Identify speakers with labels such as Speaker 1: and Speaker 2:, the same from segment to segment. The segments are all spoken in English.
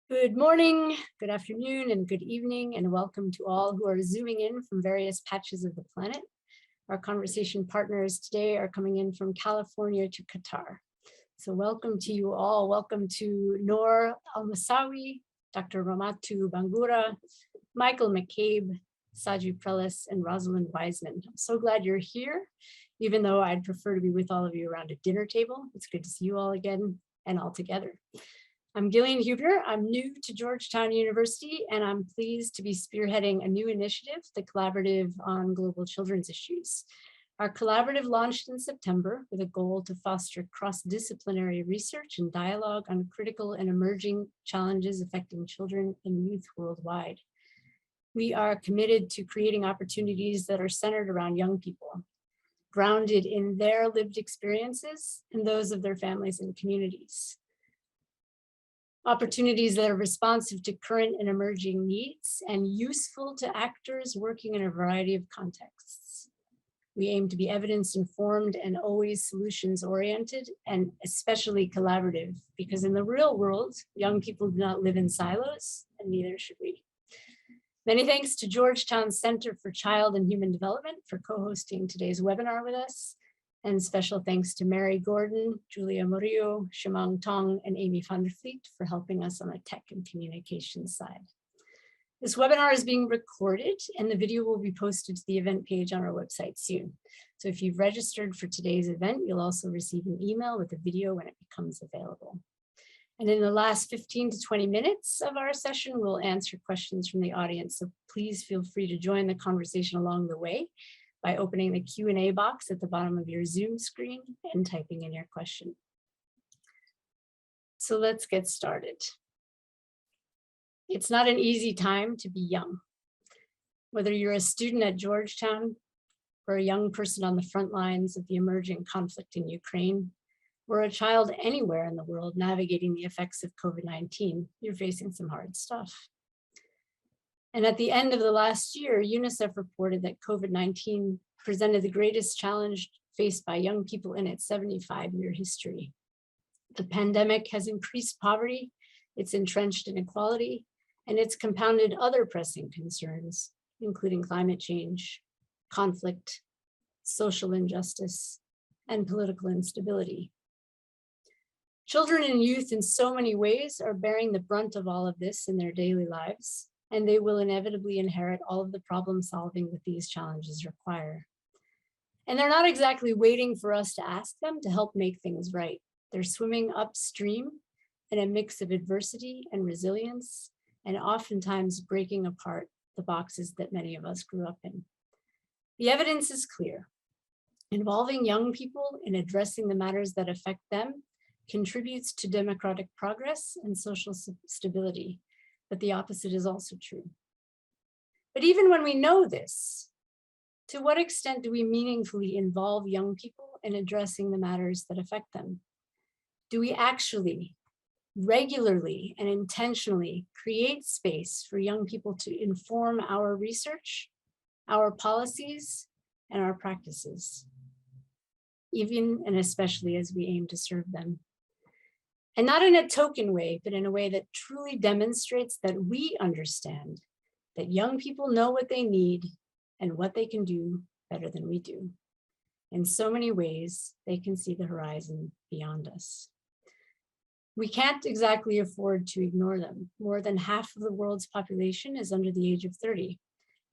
Speaker 1: Good morning, good afternoon, and good evening, and welcome to all who are zooming in from various patches of the planet. Our conversation partners today are coming in from California to Qatar. So welcome to you all. Welcome to Noor Al-Masawi, Dr. Ramatu Bangura, Michael McCabe, Saji Prelis, and Rosalind Wiseman. I'm so glad you're here, even though I'd prefer to be with all of you around a dinner table. It's good to see you all again and all together. I'm Gillian Huebner. I'm new to Georgetown University, and I'm pleased to be spearheading a new initiative, the Collaborative on Global Children's Issues. Our collaborative launched in September with a goal to foster cross-disciplinary research and dialogue on critical and emerging challenges affecting children and youth worldwide. We are committed to creating opportunities that are centered around young people, grounded in their lived experiences and those of their families and communities. Opportunities that are responsive to current and emerging needs and useful to actors working in a variety of contexts. We aim to be evidence-informed and always solutions-oriented, and especially collaborative, because in the real world, young people do not live in silos, and neither should we. Many thanks to Georgetown Center for Child and Human Development for co-hosting today's webinar with us. And special thanks to Mary Gordon, Julia Murillo, Shimang Tong, and Amy van der Vliet for helping us on the tech and communications side. This webinar is being recorded and the video will be posted to the event page on our website soon. So if you've registered for today's event, you'll also receive an email with the video when it becomes available. And in the last 15 to 20 minutes of our session, we'll answer questions from the audience. So please feel free to join the conversation along the way by opening the Q&A box at the bottom of your Zoom screen and typing in your question. So let's get started. It's not an easy time to be young. Whether you're a student at Georgetown or a young person on the front lines of the emerging conflict in Ukraine, or a child anywhere in the world navigating the effects of COVID-19, you're facing some hard stuff. And at the end of the last year, UNICEF reported that COVID-19 presented the greatest challenge faced by young people in its 75-year history. The pandemic has increased poverty, it's entrenched inequality, and it's compounded other pressing concerns, including climate change, conflict, social injustice, and political instability. Children and youth in so many ways are bearing the brunt of all of this in their daily lives, and they will inevitably inherit all of the problem solving that these challenges require. And they're not exactly waiting for us to ask them to help make things right. They're swimming upstream in a mix of adversity and resilience, and oftentimes breaking apart the boxes that many of us grew up in. The evidence is clear. Involving young people in addressing the matters that affect them contributes to democratic progress and social stability. But the opposite is also true. But even when we know this, to what extent do we meaningfully involve young people in addressing the matters that affect them? Do we actually, regularly and intentionally create space for young people to inform our research, our policies, and our practices, even and especially as we aim to serve them? And not in a token way, but in a way that truly demonstrates that we understand that young people know what they need and what they can do better than we do. In so many ways, they can see the horizon beyond us. We can't exactly afford to ignore them. More than half of the world's population is under the age of 30.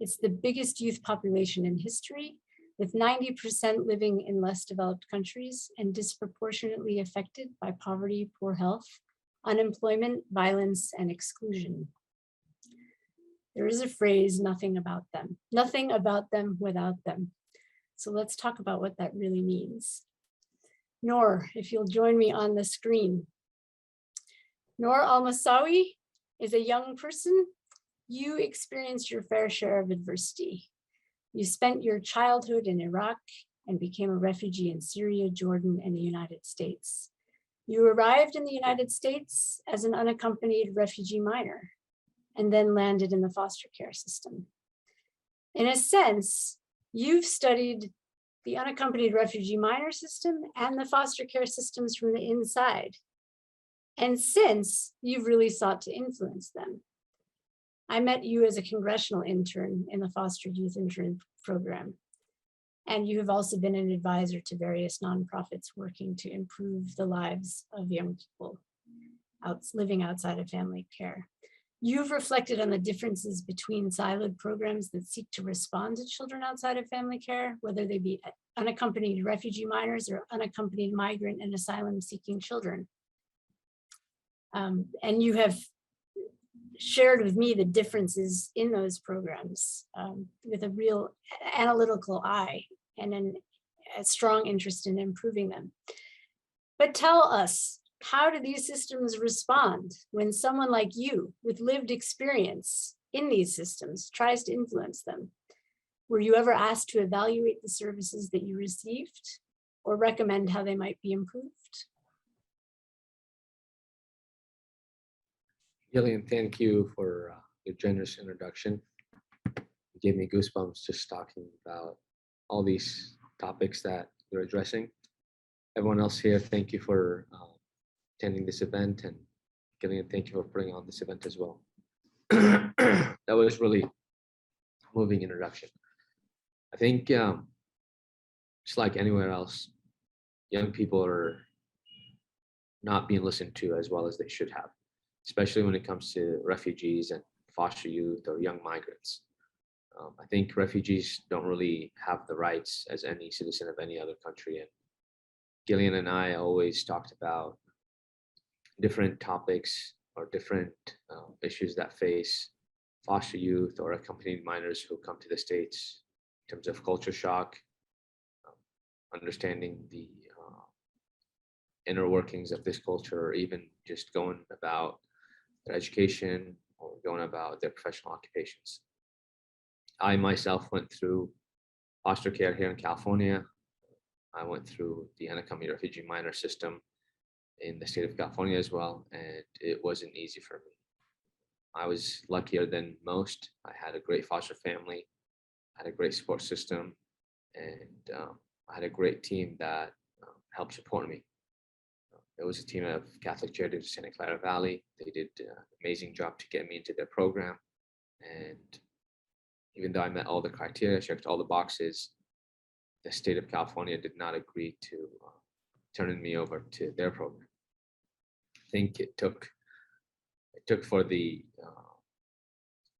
Speaker 1: It's the biggest youth population in history, with 90% living in less developed countries and disproportionately affected by poverty, poor health, unemployment, violence, and exclusion. There is a phrase, nothing about them without them. So let's talk about what that really means. Noor, if you'll join me on the screen. Noor Al-Masawi is a young person. You experienced your fair share of adversity. You spent your childhood in Iraq and became a refugee in Syria, Jordan, and the United States. You arrived in the United States as an unaccompanied refugee minor and then landed in the foster care system. In a sense, you've studied the unaccompanied refugee minor system and the foster care systems from the inside. And since you've really sought to influence them. I met you as a congressional intern in the foster youth intern program. And you have also been an advisor to various nonprofits working to improve the lives of young people living outside of family care. You've reflected on the differences between siloed programs that seek to respond to children outside of family care, whether they be unaccompanied refugee minors or unaccompanied migrant and asylum seeking children. And you have shared with me the differences in those programs with a real analytical eye and a strong interest in improving them. But tell us, how do these systems respond when someone like you with lived experience in these systems tries to influence them? Were you ever asked to evaluate the services that you received or recommend how they might be improved?
Speaker 2: Gillian, thank you for your generous introduction. It gave me goosebumps just talking about all these topics that you're addressing. Everyone else here, thank you for attending this event, and Gillian, thank you for putting on this event as well. That was really moving introduction. I think just like anywhere else, young people are not being listened to as well as they should have, especially when it comes to refugees and foster youth or young migrants. I think refugees don't really have the rights as any citizen of any other country. And Gillian and I always talked about different topics or different issues that face foster youth or accompanied minors who come to the States in terms of culture shock, understanding the inner workings of this culture, or even just going about their education or going about their professional occupations. I myself went through foster care here in California. I went through the unaccompanied refugee minor system in the state of California as well, and it wasn't easy for me. I was luckier than most. I had a great foster family, I had a great support system, and I had a great team that helped support me. It was a team of Catholic Charities of Santa Clara Valley. They did an amazing job to get me into their program. And even though I met all the criteria, checked all the boxes, the state of California did not agree to turning me over to their program. I think it took for the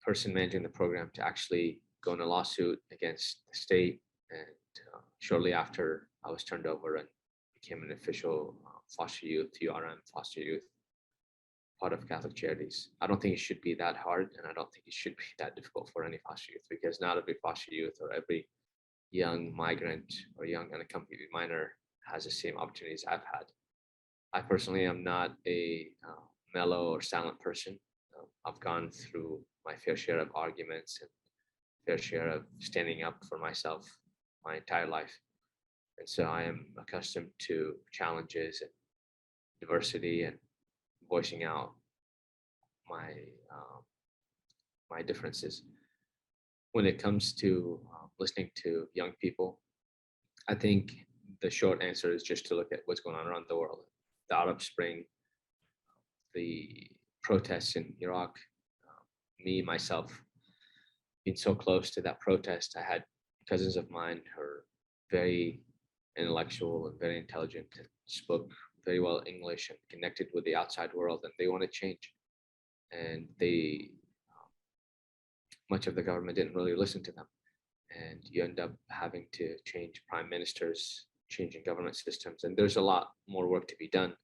Speaker 2: person managing the program to actually go in a lawsuit against the state. And shortly after, I was turned over and became an official foster youth, URM foster youth, part of Catholic Charities. I don't think it should be that hard, and I don't think it should be that difficult for any foster youth, because not every foster youth or every young migrant or young unaccompanied minor has the same opportunities I've had. I personally am not a mellow or silent person. I've gone through my fair share of arguments and fair share of standing up for myself my entire life. And so I am accustomed to challenges and diversity and voicing out my my differences. When it comes to listening to young people, I think the short answer is just to look at what's going on around the world. The Arab Spring, the protests in Iraq, me, myself, being so close to that protest. I had cousins of mine who are very intellectual and very intelligent and spoke very well English and connected with the outside world, and they want to change. And they, much of the government didn't really listen to them. And you end up having to change prime ministers, changing government systems. And there's a lot more work to be done,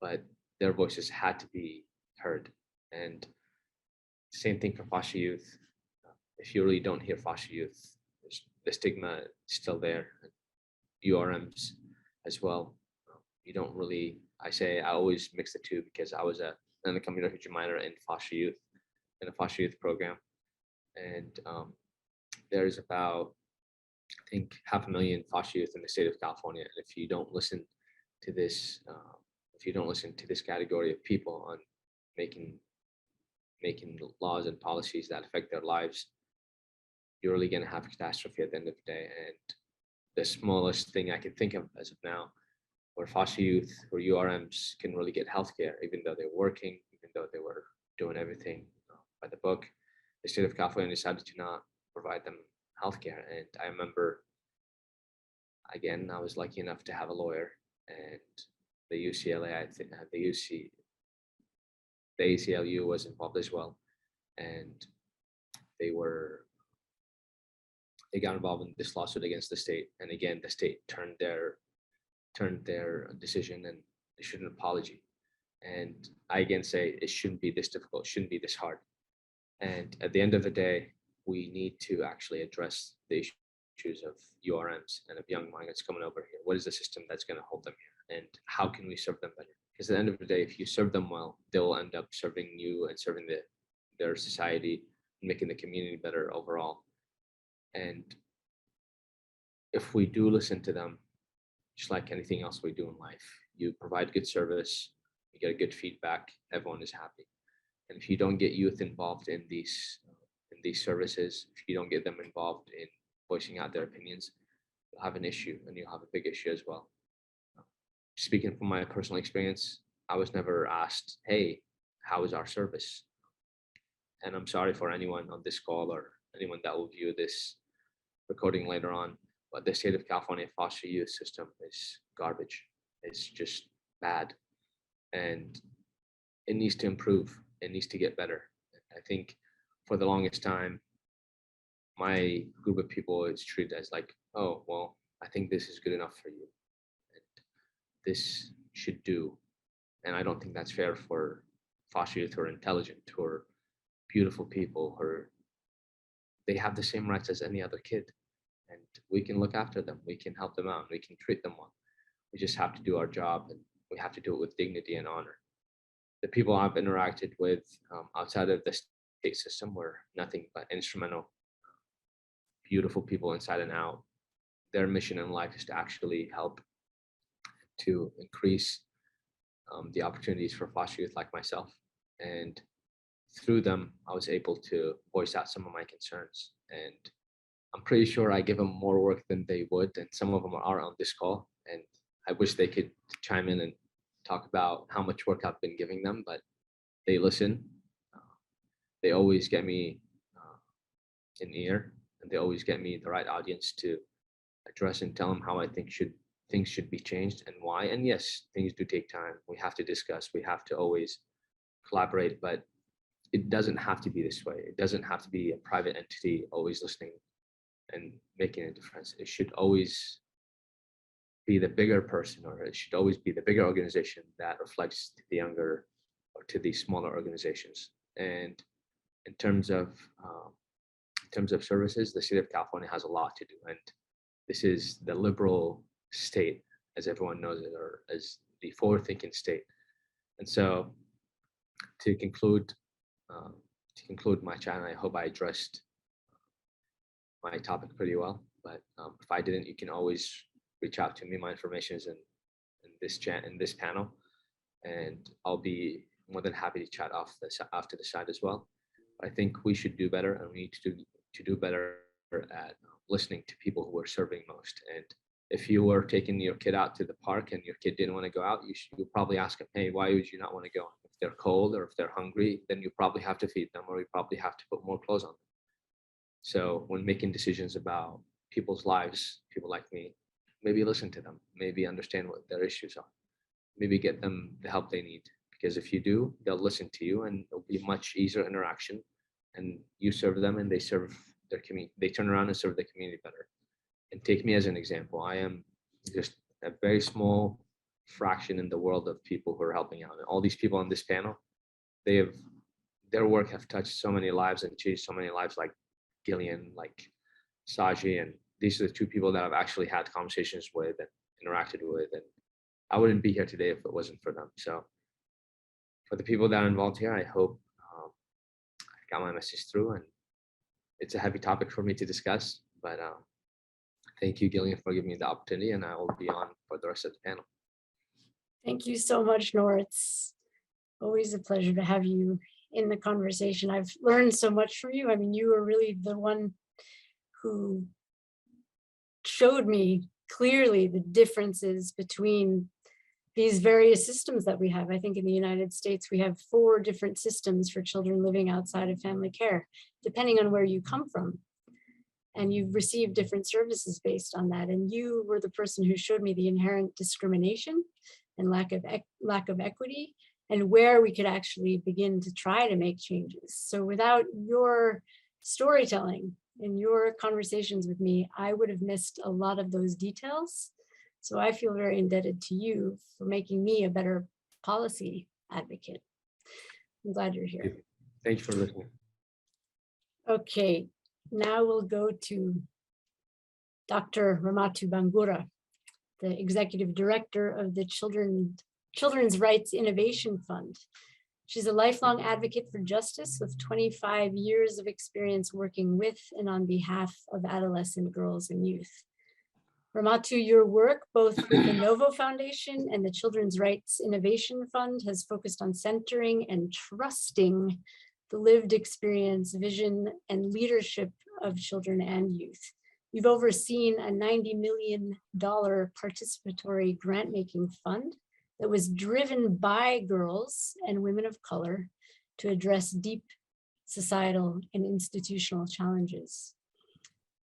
Speaker 2: but their voices had to be heard. And same thing for foster youth. If you really don't hear foster youth, the stigma is still there. URMs as well. You don't really, I always mix the two, because I was an unaccompanied refugee minor in foster youth, in a foster youth program. And there's about, I think, 500,000 foster youth in the state of California. And if you don't listen to this, category of people on making laws and policies that affect their lives, you're really going to have a catastrophe at the end of the day. And the smallest thing I can think of as of now where foster youth or URMs can really get healthcare, even though they're working, even though they were doing everything by the book. The state of California decided to not provide them healthcare. And I remember, again, I was lucky enough to have a lawyer, and the UCLA, I think the ACLU was involved as well. And they got involved in this lawsuit against the state. And again, the state turned their decision and issued an apology. And I again say it shouldn't be this difficult, it shouldn't be this hard. And at the end of the day, we need to actually address the issues of URMs and of young migrants coming over here. What is the system that's going to hold them here? And how can we serve them better? Because at the end of the day, if you serve them well, they'll end up serving you and serving their society, making the community better overall. And if we do listen to them, just like anything else we do in life, you provide good service, you get good feedback, everyone is happy. And if you don't get youth involved in these services, if you don't get them involved in voicing out their opinions, you'll have an issue, and you'll have a big issue as well. Speaking from my personal experience, I was never asked, hey, how is our service? And I'm sorry for anyone on this call or anyone that will view this recording later on, but the state of California foster youth system is garbage. It's just bad. And it needs to improve. It needs to get better. I think for the longest time, my group of people is treated as like, oh, well, I think this is good enough for you. And this should do. And I don't think that's fair for foster youth who are intelligent, who are beautiful people, who are, they have the same rights as any other kid. And we can look after them. We can help them out. We can treat them well. We just have to do our job, and we have to do it with dignity and honor. The people I've interacted with outside of the state system were nothing but instrumental, beautiful people inside and out. Their mission in life is to actually help to increase the opportunities for foster youth like myself. And through them, I was able to voice out some of my concerns. And I'm pretty sure I give them more work than they would. And some of them are on this call. And I wish they could chime in and talk about how much work I've been giving them, but they listen. They always get me in ear, and they always get me the right audience to address and tell them how I think things should be changed and why. And yes, things do take time. We have to discuss. We have to always collaborate, but it doesn't have to be this way. It doesn't have to be a private entity always listening and making a difference. It should always be the bigger person, or it should always be the bigger organization that reflects to the younger or to the smaller organizations. And in terms of services, the state of California has a lot to do, and this is the liberal state, as everyone knows it, or as the forward-thinking state. And so, to conclude my chat, I hope I addressed my topic pretty well. But if I didn't, you can always reach out to me. My information is in this panel, and I'll be more than happy to chat after the side as well. I think we should do better, and we need to do better at listening to people who are serving most. And if you were taking your kid out to the park and your kid didn't want to go out, you'll probably ask them, hey, why would you not want to go? If they're cold or if they're hungry, then you probably have to feed them, or you probably have to put more clothes on them. So when making decisions about people's lives, people like me, maybe listen to them, maybe understand what their issues are, maybe get them the help they need. Because if you do, they'll listen to you, and it'll be much easier interaction, and you serve them and they serve their community. They turn around and serve the community better. And take me as an example. I am just a very small fraction in the world of people who are helping out. And all these people on this panel, their work have touched so many lives and changed so many lives, like Gillian, like Saji, and these are the two people that I've actually had conversations with and interacted with. And I wouldn't be here today if it wasn't for them. So for the people that are involved here, I hope I got my message through. And it's a heavy topic for me to discuss, but thank you, Gillian, for giving me the opportunity, and I will be on for the rest of the panel.
Speaker 1: Thank you so much, Noor. It's always a pleasure to have you in the conversation. I've learned so much from you. I mean, you were really the one who showed me clearly the differences between these various systems that we have. I think in the United States, we have 4 different systems for children living outside of family care, depending on where you come from. And you've received different services based on that. And you were the person who showed me the inherent discrimination and lack of equity, and where we could actually begin to try to make changes. So without your storytelling and your conversations with me, I would have missed a lot of those details. So I feel very indebted to you for making me a better policy advocate. I'm glad you're here.
Speaker 2: Thank you for listening.
Speaker 1: Okay, now we'll go to Dr. Ramatu Bangura, the Executive Director of the Children's Rights Innovation Fund. She's a lifelong advocate for justice with 25 years of experience working with and on behalf of adolescent girls and youth. Ramatu, your work, both with the Novo Foundation and the Children's Rights Innovation Fund, has focused on centering and trusting the lived experience, vision, and leadership of children and youth. You've overseen a $90 million participatory grant-making fund that was driven by girls and women of color to address deep societal and institutional challenges.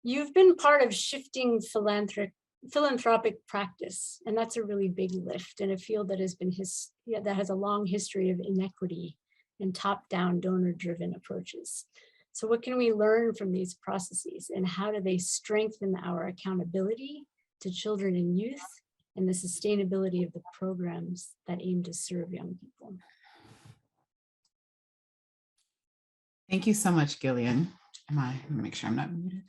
Speaker 1: You've been part of shifting philanthropic practice, and that's a really big lift in a field that that has a long history of inequity and top-down donor-driven approaches. So what can we learn from these processes, and how do they strengthen our accountability to children and youth and the sustainability of the programs that aim to serve young people?
Speaker 3: Thank you so much, Gillian. Let me make sure I'm not muted.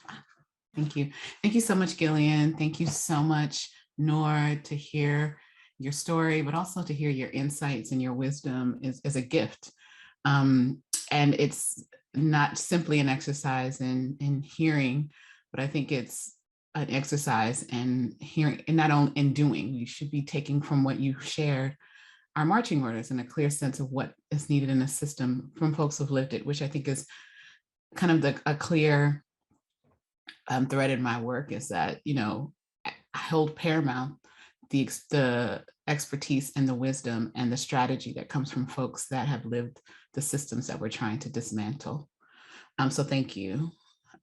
Speaker 3: Thank you. Thank you so much, Gillian. Thank you so much, Noor, to hear your story, but also to hear your insights and your wisdom is a gift. And it's not simply an exercise in hearing, but I think it's an exercise in hearing, and not only in doing. You should be taking from what you shared our marching orders and a clear sense of what is needed in a system from folks who've lived it, which I think is kind of a clear thread in my work, is that, you know, I hold paramount the expertise and the wisdom and the strategy that comes from folks that have lived the systems that we're trying to dismantle. So thank you.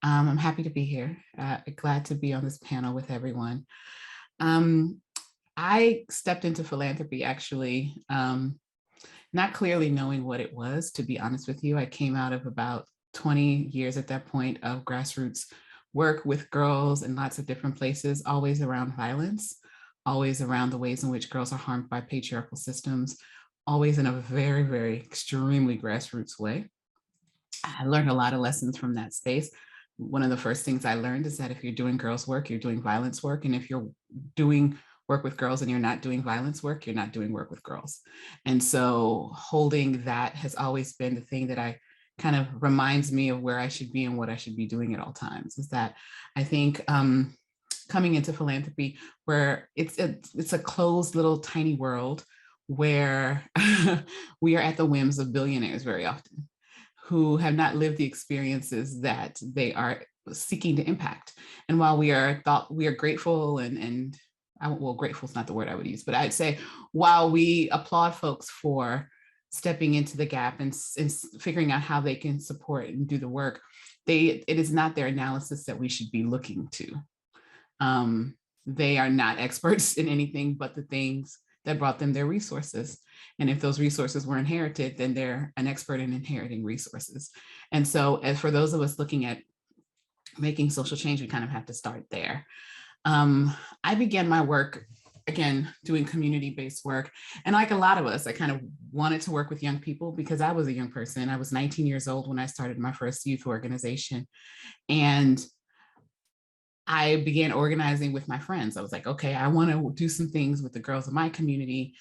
Speaker 3: I'm happy to be here. Glad to be on this panel with everyone. I stepped into philanthropy actually, not clearly knowing what it was, to be honest with you. I came out of about 20 years at that point of grassroots work with girls in lots of different places, always around violence, always around the ways in which girls are harmed by patriarchal systems, always in a very, very extremely grassroots way. I learned a lot of lessons from that space. One of the first things I learned is that if you're doing girls work, you're doing violence work. And if you're doing work with girls and you're not doing violence work, you're not doing work with girls. And so holding that has always been the thing that I kind of reminds me of where I should be and what I should be doing at all times, is that I think coming into philanthropy, where it's a closed little tiny world where we are at the whims of billionaires very often, who have not lived the experiences that they are seeking to impact. And while we are grateful and well, grateful is not the word I would use, but I'd say while we applaud folks for stepping into the gap and figuring out how they can support and do the work, it is not their analysis that we should be looking to. They are not experts in anything but the things that brought them their resources. And if those resources were inherited, then they're an expert in inheriting resources. And so as for those of us looking at making social change, we kind of have to start there. I began my work, again, doing community-based work. And like a lot of us, I kind of wanted to work with young people because I was a young person. I was 19 years old when I started my first youth organization. And I began organizing with my friends. I was like, okay, I want to do some things with the girls in my community,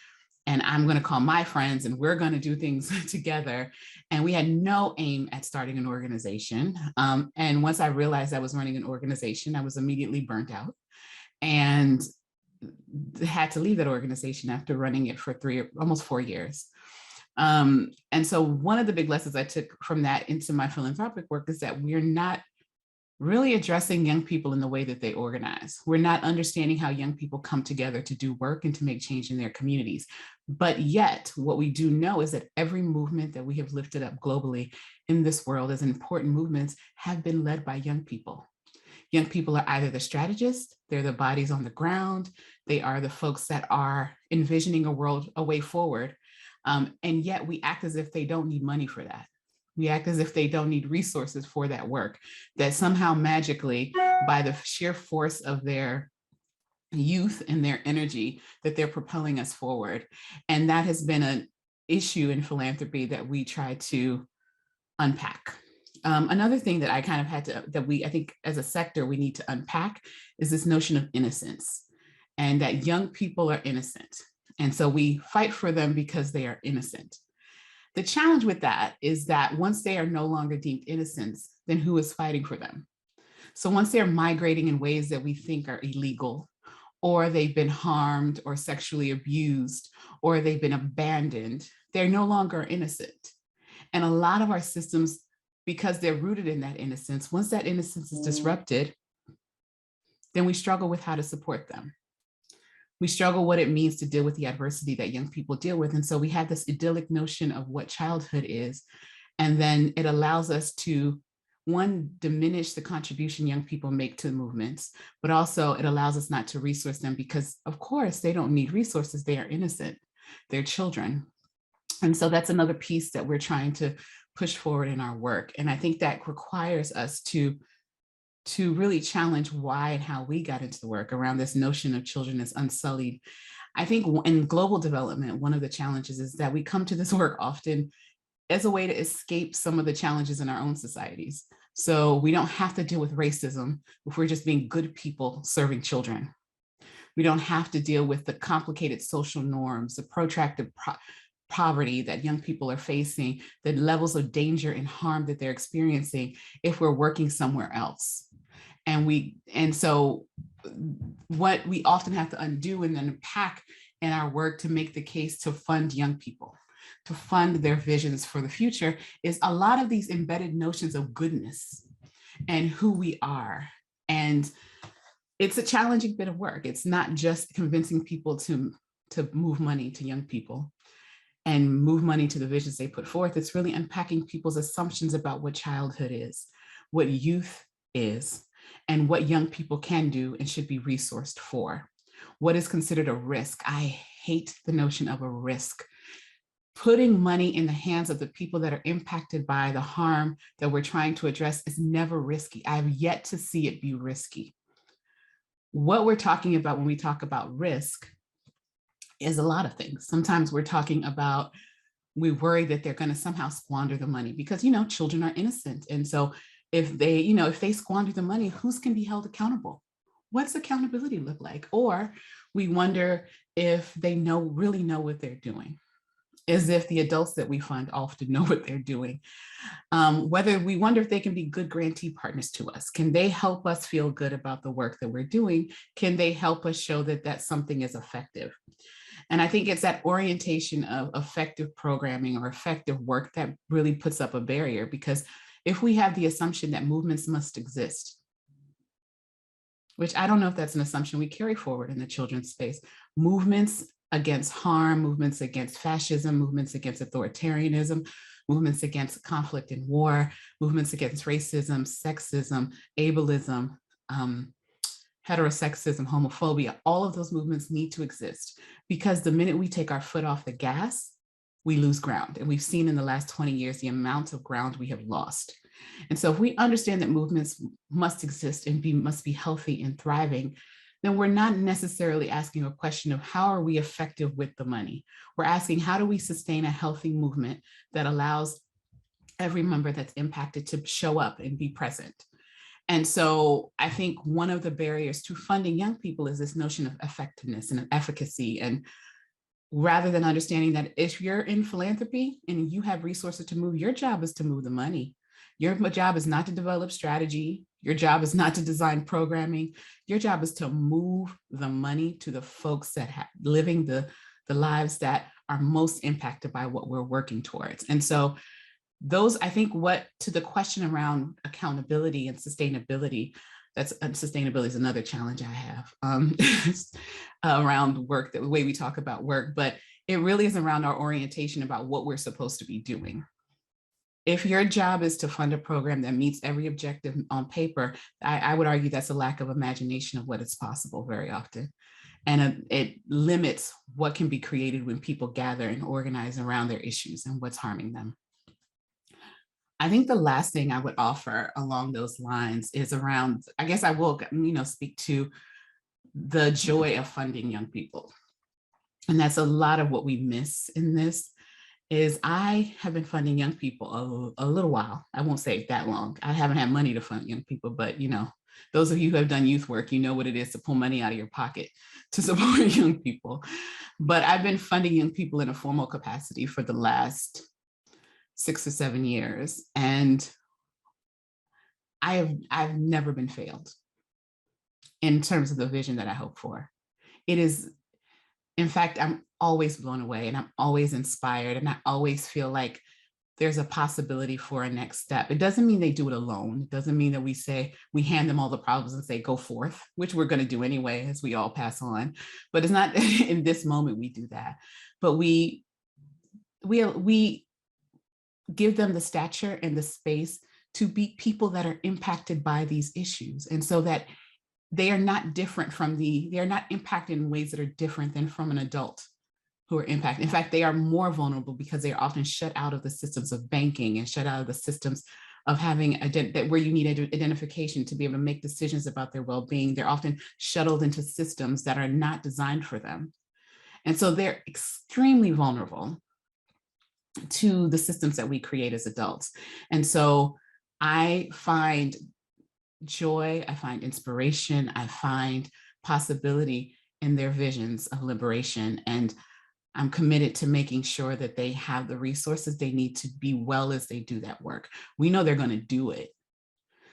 Speaker 3: and I'm going to call my friends and we're going to do things together. And we had no aim at starting an organization. And once I realized I was running an organization, I was immediately burnt out and had to leave that organization after running it for almost 4 years. And so one of the big lessons I took from that into my philanthropic work is that we're not really addressing young people in the way that they organize. We're not understanding how young people come together to do work and to make change in their communities. But yet, what we do know is that every movement that we have lifted up globally in this world as important movements have been led by young people. Young people are either the strategists, they're the bodies on the ground, they are the folks that are envisioning a world, a way forward. And yet we act as if they don't need money for that. We act as if they don't need resources for that work, that somehow magically, by the sheer force of their youth and their energy, that they're propelling us forward. And that has been an issue in philanthropy that we try to unpack. Another thing that I kind of had to, I think as a sector, we need to unpack is this notion of innocence, and that young people are innocent. And so we fight for them because they are innocent. The challenge with that is that once they are no longer deemed innocent, then who is fighting for them? So once they're migrating in ways that we think are illegal, or they've been harmed or sexually abused, or they've been abandoned, they're no longer innocent. And a lot of our systems, because they're rooted in that innocence, once that innocence is disrupted, then we struggle with how to support them. We struggle what it means to deal with the adversity that young people deal with. And so we have this idyllic notion of what childhood is. And then it allows us to, one, diminish the contribution young people make to the movements, but also it allows us not to resource them because, of course, they don't need resources. They are innocent. They're children. And so that's another piece that we're trying to push forward in our work. And I think that requires us to really challenge why and how we got into the work around this notion of children as unsullied. I think in global development, one of the challenges is that we come to this work often as a way to escape some of the challenges in our own societies. So we don't have to deal with racism if we're just being good people serving children. We don't have to deal with the complicated social norms, the protracted poverty that young people are facing, the levels of danger and harm that they're experiencing if we're working somewhere else. And so what we often have to undo and then unpack in our work to make the case to fund young people, to fund their visions for the future, is a lot of these embedded notions of goodness and who we are. And it's a challenging bit of work. It's not just convincing people to move money to young people and move money to the visions they put forth. It's really unpacking people's assumptions about what childhood is, what youth is, and what young people can do and should be resourced for. What is considered a risk? I hate the notion of a risk. Putting money in the hands of the people that are impacted by the harm that we're trying to address is never risky. I have yet to see it be risky. What we're talking about when we talk about risk is a lot of things. Sometimes we're talking about, we worry that they're going to somehow squander the money because, children are innocent. And so if they squander the money, who's can be held accountable? What's accountability look like? Or we wonder if they really know what they're doing, as if the adults that we fund often know what they're doing. Whether we wonder if they can be good grantee partners to us. Can they help us feel good about the work that we're doing? Can they help us show that something is effective? And I think it's that orientation of effective programming or effective work that really puts up a barrier, because if we have the assumption that movements must exist, which I don't know if that's an assumption we carry forward in the children's space, movements against harm, movements against fascism, movements against authoritarianism, movements against conflict and war, movements against racism, sexism, ableism, heterosexism, homophobia, all of those movements need to exist, because the minute we take our foot off the gas, we lose ground. And we've seen in the last 20 years the amount of ground we have lost. And so if we understand that movements must exist and must be healthy and thriving, then we're not necessarily asking a question of how are we effective with the money. We're asking, how do we sustain a healthy movement that allows every member that's impacted to show up and be present? And so I think one of the barriers to funding young people is this notion of effectiveness and efficacy. And rather than understanding that if you're in philanthropy and you have resources to move, your job is to move the money. Your job is not to develop strategy. Your job is not to design programming. Your job is to move the money to the folks that have living the lives that are most impacted by what we're working towards. And so those, I think, what to the question around accountability and sustainability, sustainability is another challenge I have around work, the way we talk about work, but it really is around our orientation about what we're supposed to be doing. If your job is to fund a program that meets every objective on paper, I would argue that's a lack of imagination of what is possible very often. And it limits what can be created when people gather and organize around their issues and what's harming them. I think the last thing I would offer along those lines is around, I guess I will, speak to the joy of funding young people. And that's a lot of what we miss in this. Is I have been funding young people a little while. I won't say that long. I haven't had money to fund young people, but those of you who have done youth work, you know what it is to pull money out of your pocket to support young people. But I've been funding young people in a formal capacity for the last 6 or 7 years. And I've never been failed in terms of the vision that I hope for. It is, in fact, I'm always blown away and I'm always inspired and I always feel like there's a possibility for a next step. It doesn't mean they do it alone. It doesn't mean that we hand them all the problems and say, go forth, which we're going to do anyway as we all pass on. But it's not in this moment we do that. But we give them the stature and the space to be people that are impacted by these issues. And so that they are not different they are not impacted in ways that are different than from an adult who are impacted. In fact, they are more vulnerable because they are often shut out of the systems of banking and shut out of the systems of having where you need identification to be able to make decisions about their well-being. They're often shuttled into systems that are not designed for them. And so they're extremely vulnerable to the systems that we create as adults. And so I find joy, I find inspiration, I find possibility in their visions of liberation. And I'm committed to making sure that they have the resources they need to be well as they do that work. We know they're going to do it,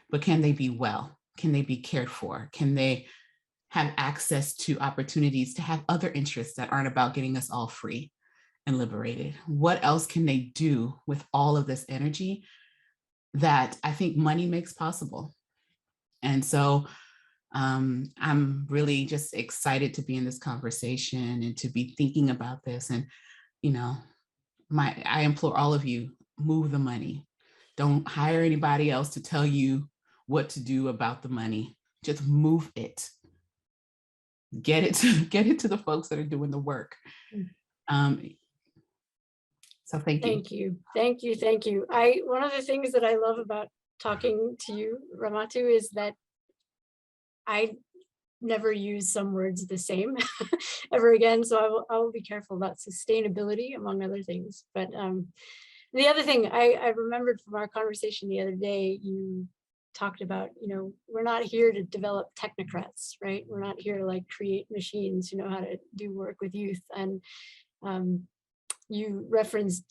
Speaker 3: but can they be well? Can they be cared for? Can they have access to opportunities to have other interests that aren't about getting us all free and liberated? What else can they do with all of this energy that I think money makes possible? And so I'm really just excited to be in this conversation and to be thinking about this. And, I implore all of you, move the money. Don't hire anybody else to tell you what to do about the money. Just move it. Get it to the folks that are doing the work. So thank you.
Speaker 1: Thank you. One of the things that I love about talking to you, Ramatu, is that I never use some words the same ever again. So I will be careful about sustainability, among other things. But the other thing I remembered from our conversation the other day, you talked about, we're not here to develop technocrats, right? We're not here to like create machines who know how to do work with youth. And you referenced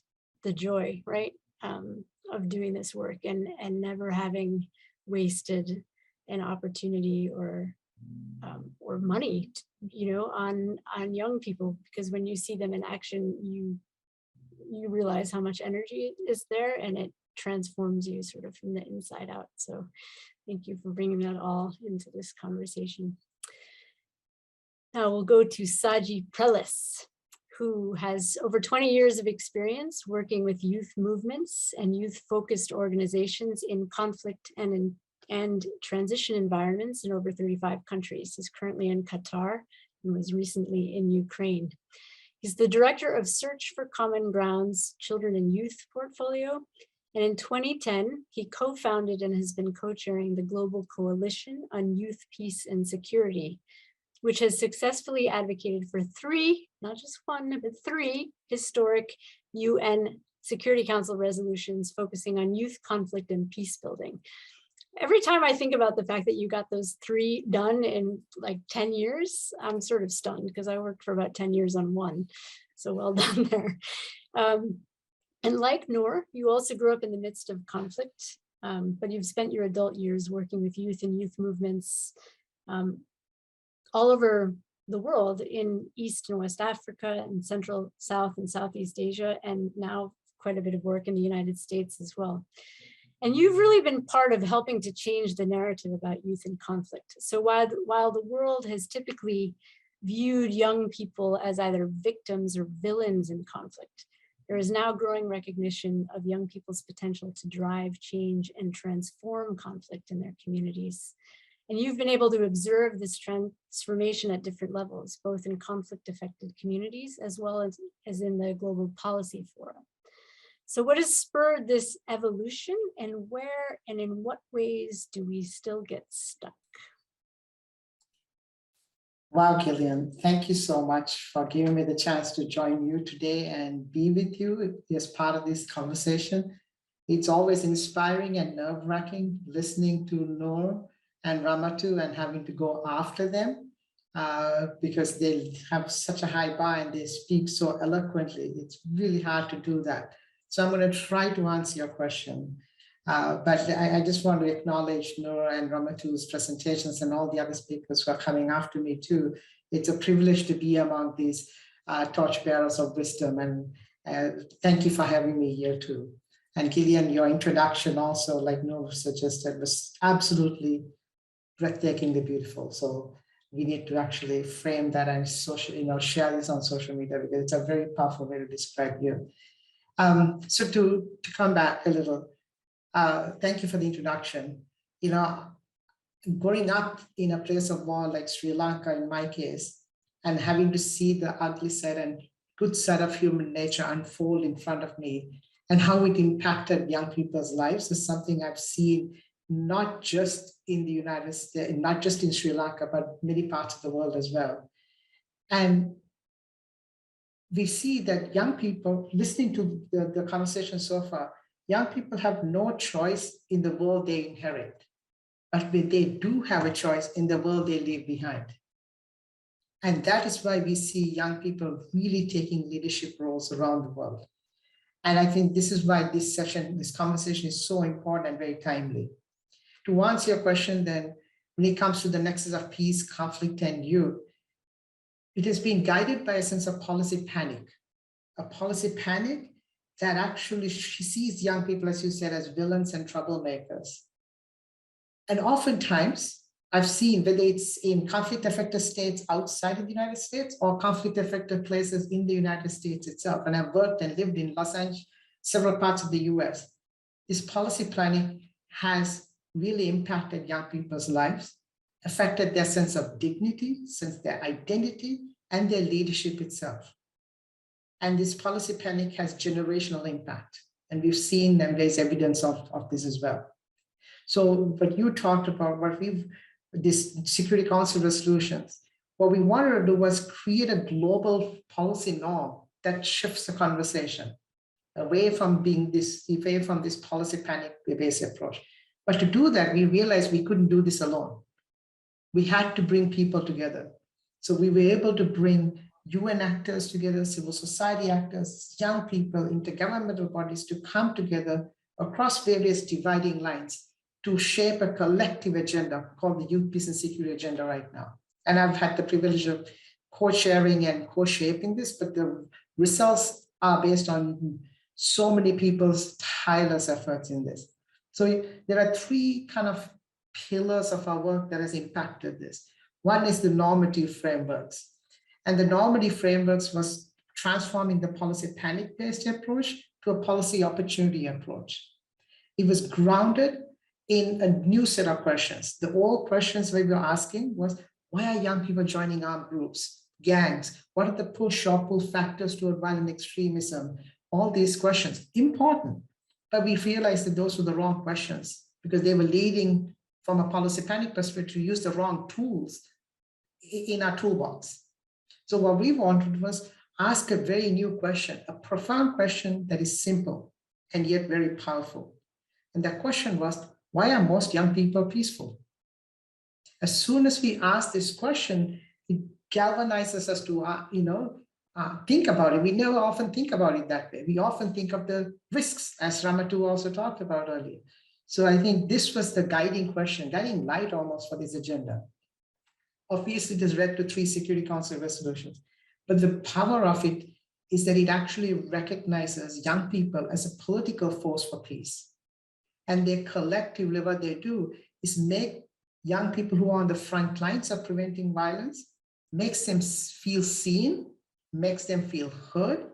Speaker 1: the joy, right, of doing this work and never having wasted an opportunity or money, on young people, because when you see them in action, you realize how much energy is there, and it transforms you sort of from the inside out. So thank you for bringing that all into this conversation. Now we'll go to Saji Prelis, who has over 20 years of experience working with youth movements and youth-focused organizations in conflict and transition environments in over 35 countries. He's currently in Qatar and was recently in Ukraine. He's the director of Search for Common Ground's Children and Youth portfolio. And in 2010, he co-founded and has been co-chairing the Global Coalition on Youth, Peace, and Security, which has successfully advocated for 3, not just 1, but 3 historic UN Security Council resolutions focusing on youth conflict and peace building. Every time I think about the fact that you got those 3 done in like 10 years, I'm sort of stunned because I worked for about 10 years on 1. So well done there. And like Noor, you also grew up in the midst of conflict, but you've spent your adult years working with youth and youth movements all over the world in East and West Africa and Central, South, and Southeast Asia, and now, of quite a bit of work in the United States as well. And you've really been part of helping to change the narrative about youth in conflict. So while the world has typically viewed young people as either victims or villains in conflict, there is now growing recognition of young people's potential to drive change and transform conflict in their communities. And you've been able to observe this transformation at different levels, both in conflict-affected communities as well as in the global policy forum. So what has spurred this evolution, and where and in what ways do we still get stuck?
Speaker 4: Wow, Gillian, thank you so much for giving me the chance to join you today and be with you as part of this conversation. It's always inspiring and nerve-wracking listening to Noor and Ramatu and having to go after them because they have such a high bar and they speak so eloquently. It's really hard to do that. So I'm going to try to answer your question. But I just want to acknowledge Noor and Ramatu's presentations and all the other speakers who are coming after me too. It's a privilege to be among these torchbearers of wisdom, and thank you for having me here too. And Gillian, your introduction also, like Noor suggested, was absolutely breathtakingly beautiful. So we need to actually frame that and share this on social media because it's a very powerful way to describe you. So to come back a little, thank you for the introduction. Growing up in a place of war like Sri Lanka, in my case, and having to see the ugly side and good side of human nature unfold in front of me and how it impacted young people's lives is something I've seen not just in the United States, not just in Sri Lanka, but many parts of the world as well. And we see that young people, listening to the conversation so far, young people have no choice in the world they inherit, but they do have a choice in the world they leave behind. And that is why we see young people really taking leadership roles around the world. And I think this is why this session, this conversation is so important and very timely. To answer your question then, when it comes to the nexus of peace, conflict, and youth, it has been guided by a sense of policy panic. A policy panic that actually sees young people, as you said, as villains and troublemakers. And oftentimes, I've seen whether it's in conflict-affected states outside of the United States or conflict-affected places in the United States itself. And I've worked and lived in Los Angeles, several parts of the US. This policy planning has really impacted young people's lives, affected their sense of dignity, sense their identity, and their leadership itself. And this policy panic has generational impact. And we've seen and there's evidence of this as well. So what you talked about, this Security Council resolutions, what we wanted to do was create a global policy norm that shifts the conversation away from this policy panic-based approach. But to do that, we realized we couldn't do this alone. We had to bring people together. So we were able to bring UN actors together, civil society actors, young people, intergovernmental bodies to come together across various dividing lines to shape a collective agenda called the Youth, Peace and Security Agenda right now. And I've had the privilege of co-sharing and co-shaping this, but the results are based on so many people's tireless efforts in this. So there are three kind of pillars of our work that has impacted this. One is the normative frameworks. And the normative frameworks was transforming the policy panic-based approach to a policy opportunity approach. It was grounded in a new set of questions. The old questions we were asking was, why are young people joining armed groups, gangs? What are the push or pull factors toward violent extremism? All these questions, important, but we realized that those were the wrong questions because they were leading from a policy panic perspective to use the wrong tools in our toolbox. So what we wanted was ask a very new question, a profound question that is simple and yet very powerful. And that question was, why are most young people peaceful? As soon as we ask this question, it galvanizes us to, think about it. We never often think about it that way. We often think of the risks, as Ramatu also talked about earlier. So I think this was the guiding question, guiding light almost for this agenda. Obviously, it has led to 3 Security Council resolutions, but the power of it is that it actually recognizes young people as a political force for peace. And they collectively, what they do is make young people who are on the front lines of preventing violence, makes them feel seen, makes them feel heard,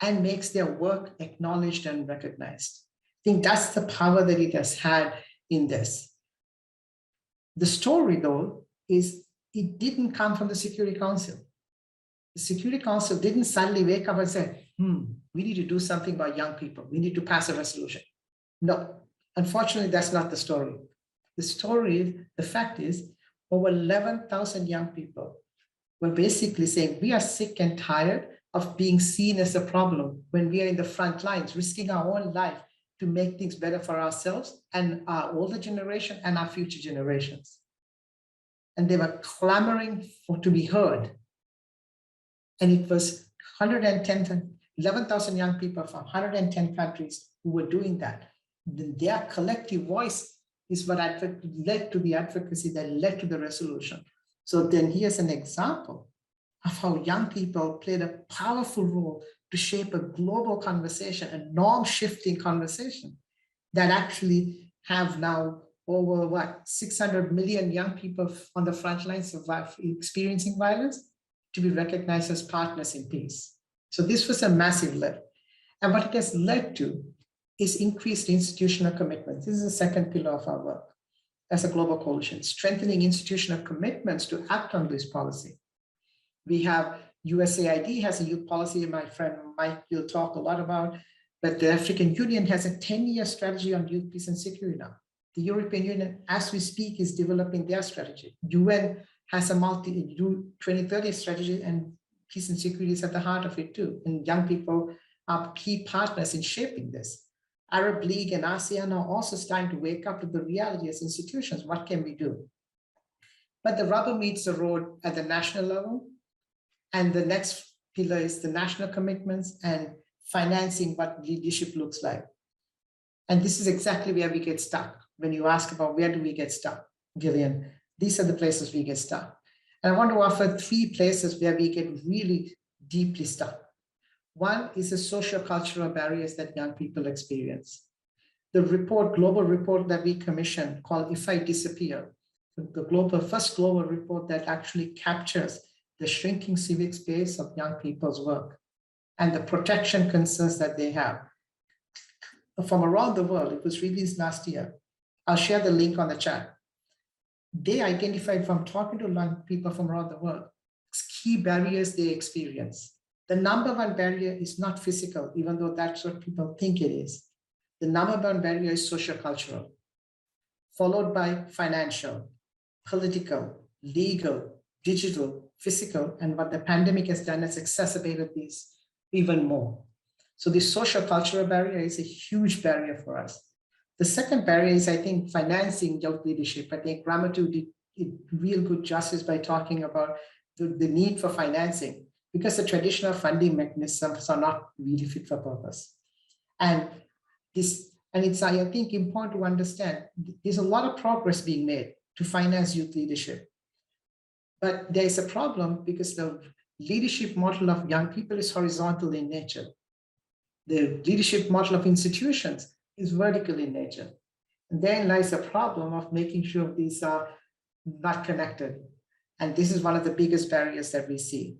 Speaker 4: and makes their work acknowledged and recognized. I think that's the power that it has had in this. The story, though, is it didn't come from the Security Council. The Security Council didn't suddenly wake up and say, we need to do something about young people. We need to pass a resolution. No, unfortunately, that's not the story. The story, the fact is, over 11,000 young people were basically saying, we are sick and tired of being seen as a problem when we are in the front lines, risking our own life to make things better for ourselves and our older generation and our future generations. And they were clamoring to be heard. And it was 11,000 young people from 110 countries who were doing that. Their collective voice is what led to the advocacy that led to the resolution. So then here's an example of how young people played a powerful role to shape a global conversation, a norm-shifting conversation that actually have now over 600 million young people on the front lines of experiencing violence to be recognized as partners in peace. So this was a massive lift. And what it has led to is increased institutional commitments. This is the second pillar of our work as a global coalition, strengthening institutional commitments to act on this policy. We have USAID has a youth policy, my friend Mike will talk a lot about, but the African Union has a 10-year strategy on youth peace and security now. The European Union, as we speak, is developing their strategy. UN has a 2030 strategy, and peace and security is at the heart of it too. And young people are key partners in shaping this. Arab League and ASEAN are also starting to wake up to the reality as institutions. What can we do? But the rubber meets the road at the national level. And the next pillar is the national commitments and financing what leadership looks like. And this is exactly where we get stuck. When you ask about where do we get stuck, Gillian, these are the places we get stuck. And I want to offer 3 places where we get really deeply stuck. One is the socio-cultural barriers that young people experience. The global report that we commissioned called If I Disappear, the first global report that actually captures the shrinking civic space of young people's work and the protection concerns that they have. From around the world, it was released last year. I'll share the link on the chat. They identified from talking to young people from around the world, key barriers they experience. The number one barrier is not physical, even though that's what people think it is. The number one barrier is sociocultural, followed by financial, political, legal, digital, physical, and what the pandemic has done is exacerbated these even more. So the social cultural barrier is a huge barrier for us. The second barrier is, I think, financing youth leadership. I think Ramatu did real good justice by talking about the need for financing, because the traditional funding mechanisms are not really fit for purpose. And it's, I think, important to understand there's a lot of progress being made to finance youth leadership. But there's a problem because the leadership model of young people is horizontal in nature. The leadership model of institutions is vertical in nature. And therein lies a problem of making sure these are not connected. And this is one of the biggest barriers that we see.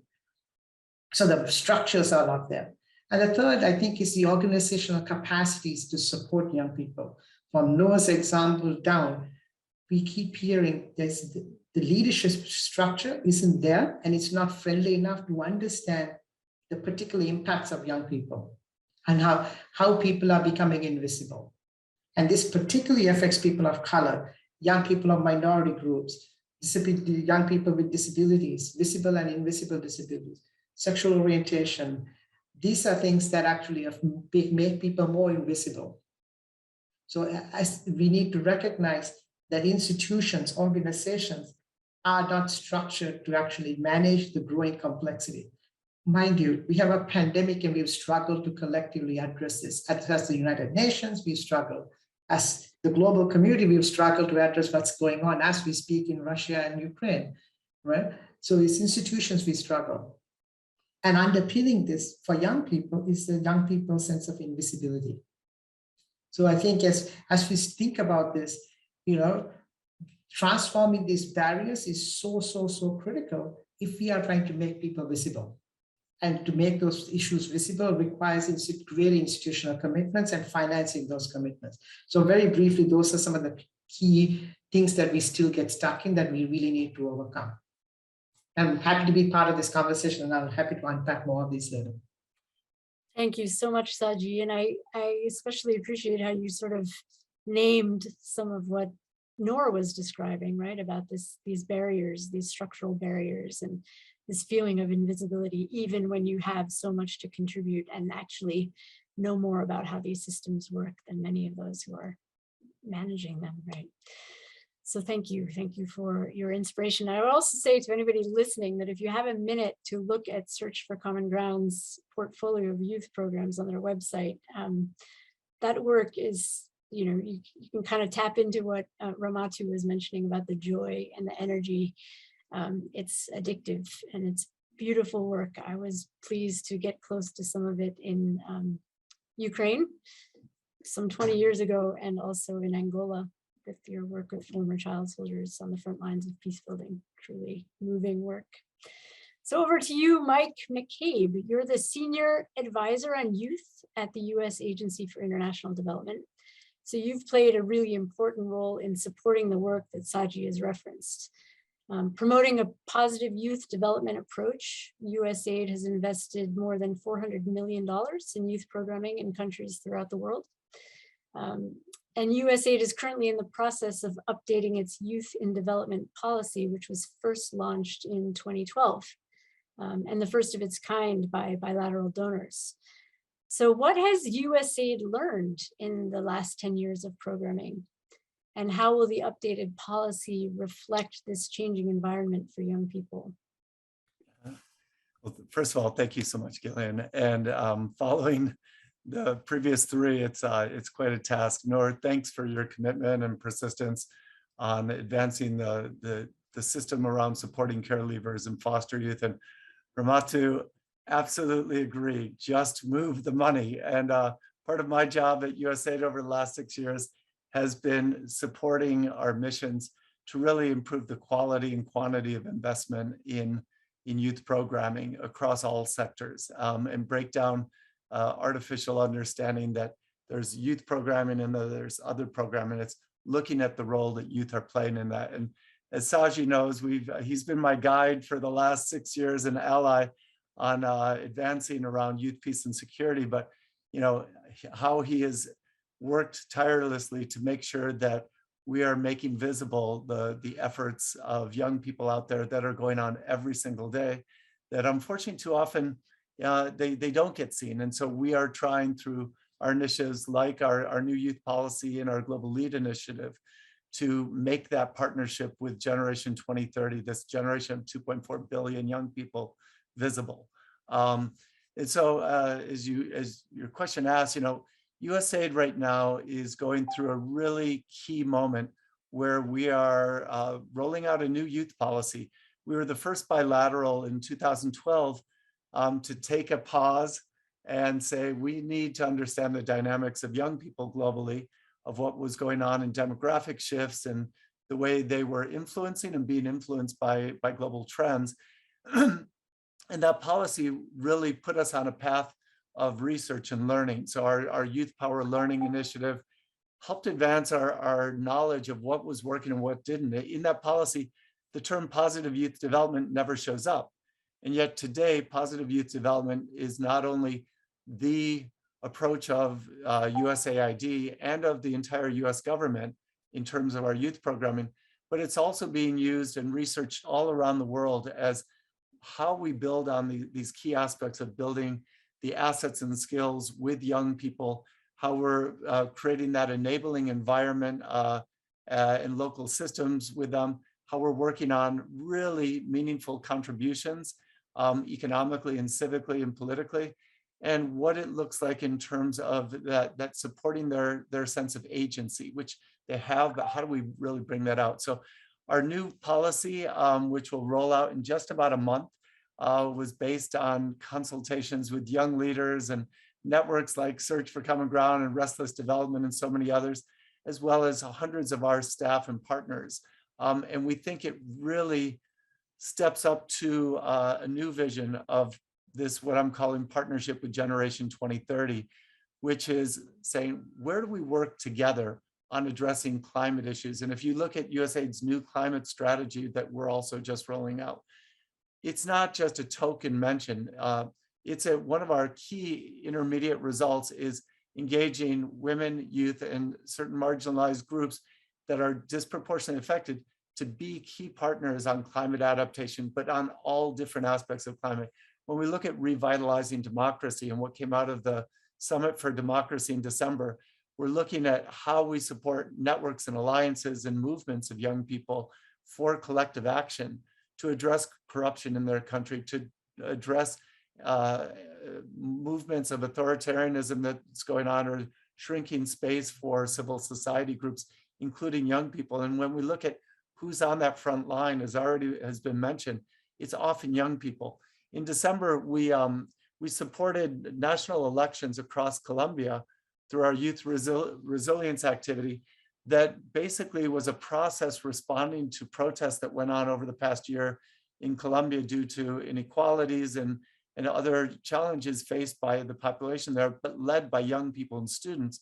Speaker 4: So the structures are not there. And the third, I think, is the organizational capacities to support young people. From Noah's example down, we keep hearing there's the leadership structure isn't there, and it's not friendly enough to understand the particular impacts of young people and how people are becoming invisible. And this particularly affects people of color, young people of minority groups, young people with disabilities, visible and invisible disabilities, sexual orientation. These are things that actually make people more invisible. So we need to recognize that institutions, organizations are not structured to actually manage the growing complexity. Mind you, we have a pandemic and we've struggled to collectively address this. As the United Nations, we've struggled. As the global community, we've struggled to address what's going on as we speak in Russia and Ukraine, right? So as institutions, we struggle. And underpinning this for young people is the young people's sense of invisibility. So I think as we think about this, transforming these barriers is so critical if we are trying to make people visible. And to make those issues visible requires great institutional commitments and financing those commitments. So very briefly, those are some of the key things that we still get stuck in that we really need to overcome. I'm happy to be part of this conversation, and I'm happy to unpack more of these later.
Speaker 1: Thank you so much, Saji. And I especially appreciate how you sort of named some of what Nora was describing, right? About these barriers, these structural barriers, and this feeling of invisibility, even when you have so much to contribute and actually know more about how these systems work than many of those who are managing them, right? So thank you for your inspiration. I would also say to anybody listening that if you have a minute to look at Search for Common Ground's portfolio of youth programs on their website, that work is, you can kind of tap into what Ramatu was mentioning about the joy and the energy. It's addictive and it's beautiful work. I was pleased to get close to some of it in Ukraine some 20 years ago, and also in Angola with your work with former child soldiers on the front lines of peace building. Truly moving work. So over to you, Mike McCabe. You're the Senior Advisor on Youth at the U.S. Agency for International Development. So you've played a really important role in supporting the work that Saji has referenced. Promoting a positive youth development approach, USAID has invested more than $400 million in youth programming in countries throughout the world. And USAID is currently in the process of updating its Youth in Development policy, which was first launched in 2012, and the first of its kind by bilateral donors. So what has USAID learned in the last 10 years of programming? And how will the updated policy reflect this changing environment for young people?
Speaker 5: Well, first of all, thank you so much, Gillian. And following the previous three, it's quite a task. Nora, thanks for your commitment and persistence on advancing the system around supporting care leavers and foster youth. And Ramatu, absolutely agree, just move the money. And part of my job at USAID over the last 6 years has been supporting our missions to really improve the quality and quantity of investment in youth programming across all sectors, and break down artificial understanding that there's youth programming and there's other programming. It's looking at the role that youth are playing in that. And as Saji knows, he's been my guide for the last 6 years, an ally on advancing around youth, peace, and security. But how he has worked tirelessly to make sure that we are making visible the efforts of young people out there that are going on every single day, that unfortunately too often they don't get seen. And so we are trying through our initiatives like our new youth policy and our Global Lead initiative to make that partnership with Generation 2030, this generation of 2.4 billion young people, visible. And so as your question asks, USAID right now is going through a really key moment where we are rolling out a new youth policy. We were the first bilateral in 2012 to take a pause and say, we need to understand the dynamics of young people globally, of what was going on in demographic shifts and the way they were influencing and being influenced by global trends. And that policy really put us on a path of research and learning. So our Youth Power Learning Initiative helped advance our knowledge of what was working and what didn't. In that policy, the term positive youth development never shows up. And yet today, positive youth development is not only the approach of USAID and of the entire US government in terms of our youth programming, but it's also being used and researched all around the world as how we build on these key aspects of building the assets and skills with young people, how we're creating that enabling environment and local systems with them, how we're working on really meaningful contributions economically and civically and politically, and what it looks like in terms of that supporting their sense of agency, which they have, but how do we really bring that out? So our new policy, which will roll out in just about a month, was based on consultations with young leaders and networks like Search for Common Ground and Restless Development and so many others, as well as hundreds of our staff and partners. And we think it really steps up to a new vision of this, what I'm calling Partnership with Generation 2030, which is saying, where do we work together on addressing climate issues? And if you look at USAID's new climate strategy that we're also just rolling out, it's not just a token mention. It's one of our key intermediate results is engaging women, youth, and certain marginalized groups that are disproportionately affected to be key partners on climate adaptation, but on all different aspects of climate. When we look at revitalizing democracy and what came out of the Summit for Democracy in December, we're looking at how we support networks and alliances and movements of young people for collective action to address corruption in their country, to address movements of authoritarianism that's going on, or shrinking space for civil society groups, including young people. And when we look at who's on that front line, as already has been mentioned, it's often young people. In December, we supported national elections across Colombia through our youth resilience activity that basically was a process responding to protests that went on over the past year in Colombia due to inequalities and other challenges faced by the population there, but led by young people and students.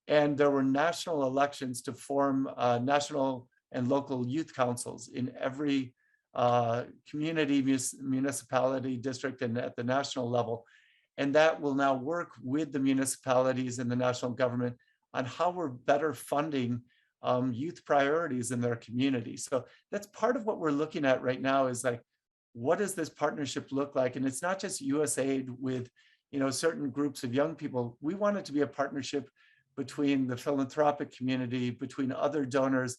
Speaker 5: And there were national elections to form national and local youth councils in every community, municipality, district, and at the national level. And that will now work with the municipalities and the national government on how we're better funding youth priorities in their community. So that's part of what we're looking at right now is like, what does this partnership look like? And it's not just USAID with, certain groups of young people. We want it to be a partnership between the philanthropic community, between other donors,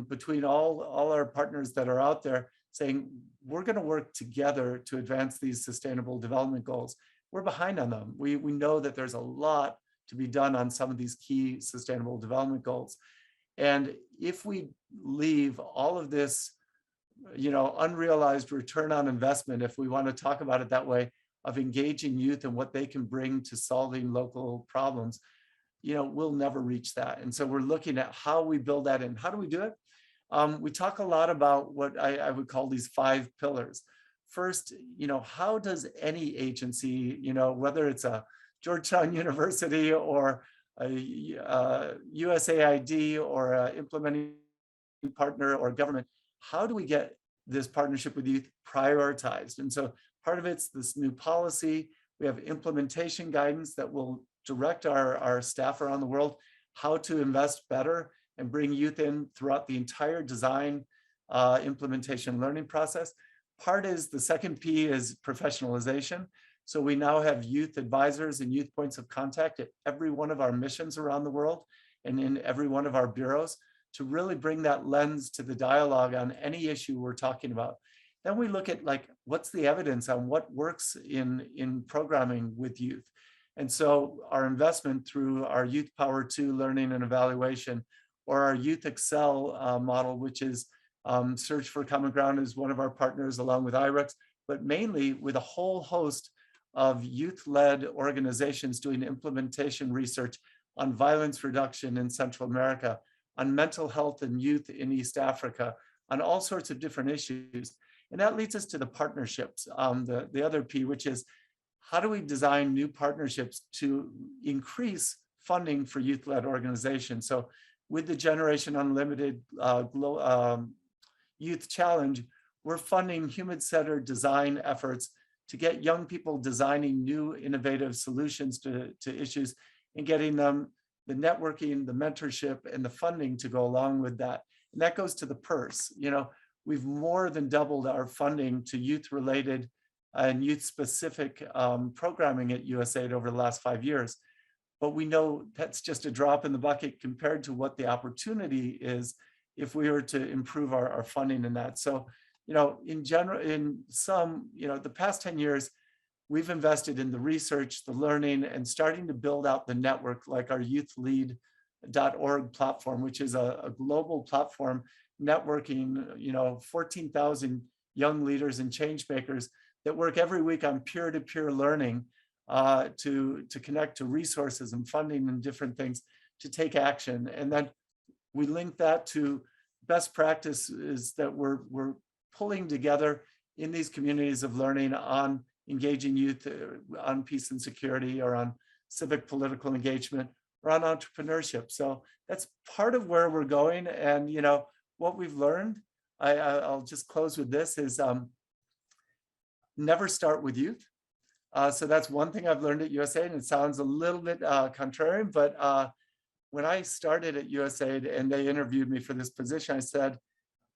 Speaker 5: between all our partners that are out there saying, we're going to work together to advance these sustainable development goals. We're behind on them. We know that there's a lot to be done on some of these key sustainable development goals. And if we leave all of this, unrealized return on investment, if we want to talk about it that way, of engaging youth and what they can bring to solving local problems, we'll never reach that. And so we're looking at how we build that in. How do we do it? We talk a lot about what I would call these 5 pillars. First, how does any agency, whether it's a Georgetown University or a USAID or an implementing partner or government, how do we get this partnership with youth prioritized? And so part of it's this new policy. We have implementation guidance that will direct our staff around the world how to invest better and bring youth in throughout the entire design, implementation, learning process. Part is the second P is professionalization. So we now have youth advisors and youth points of contact at every one of our missions around the world and in every one of our bureaus to really bring that lens to the dialogue on any issue we're talking about. Then we look at what's the evidence on what works in programming with youth. And so our investment through our Youth Power 2 learning and evaluation, or our Youth Excel model, which is Search for Common Ground is one of our partners along with IREX, but mainly with a whole host of youth-led organizations doing implementation research on violence reduction in Central America, on mental health and youth in East Africa, on all sorts of different issues. And that leads us to the partnerships, the other P, which is how do we design new partnerships to increase funding for youth-led organizations? So with the Generation Unlimited Youth Challenge, we're funding human-centered design efforts to get young people designing new innovative solutions to issues and getting them the networking, the mentorship, and the funding to go along with that. And that goes to the purse. We've more than doubled our funding to youth-related and youth-specific programming at USAID over the last 5 years. But we know that's just a drop in the bucket compared to what the opportunity is if we were to improve our funding in that. So, in general, the past 10 years, we've invested in the research, the learning, and starting to build out the network like our youthlead.org platform, which is a global platform networking, 14,000 young leaders and change makers that work every week on peer-to-peer learning to connect to resources and funding and different things to take action. And then we link that to best practices that we're pulling together in these communities of learning on engaging youth, on peace and security, or on civic political engagement, or on entrepreneurship. So that's part of where we're going. And what we've learned, I'll just close with this, is never start with youth. So that's one thing I've learned at USAID, and it sounds a little bit contrarian, but when I started at USAID and they interviewed me for this position, I said,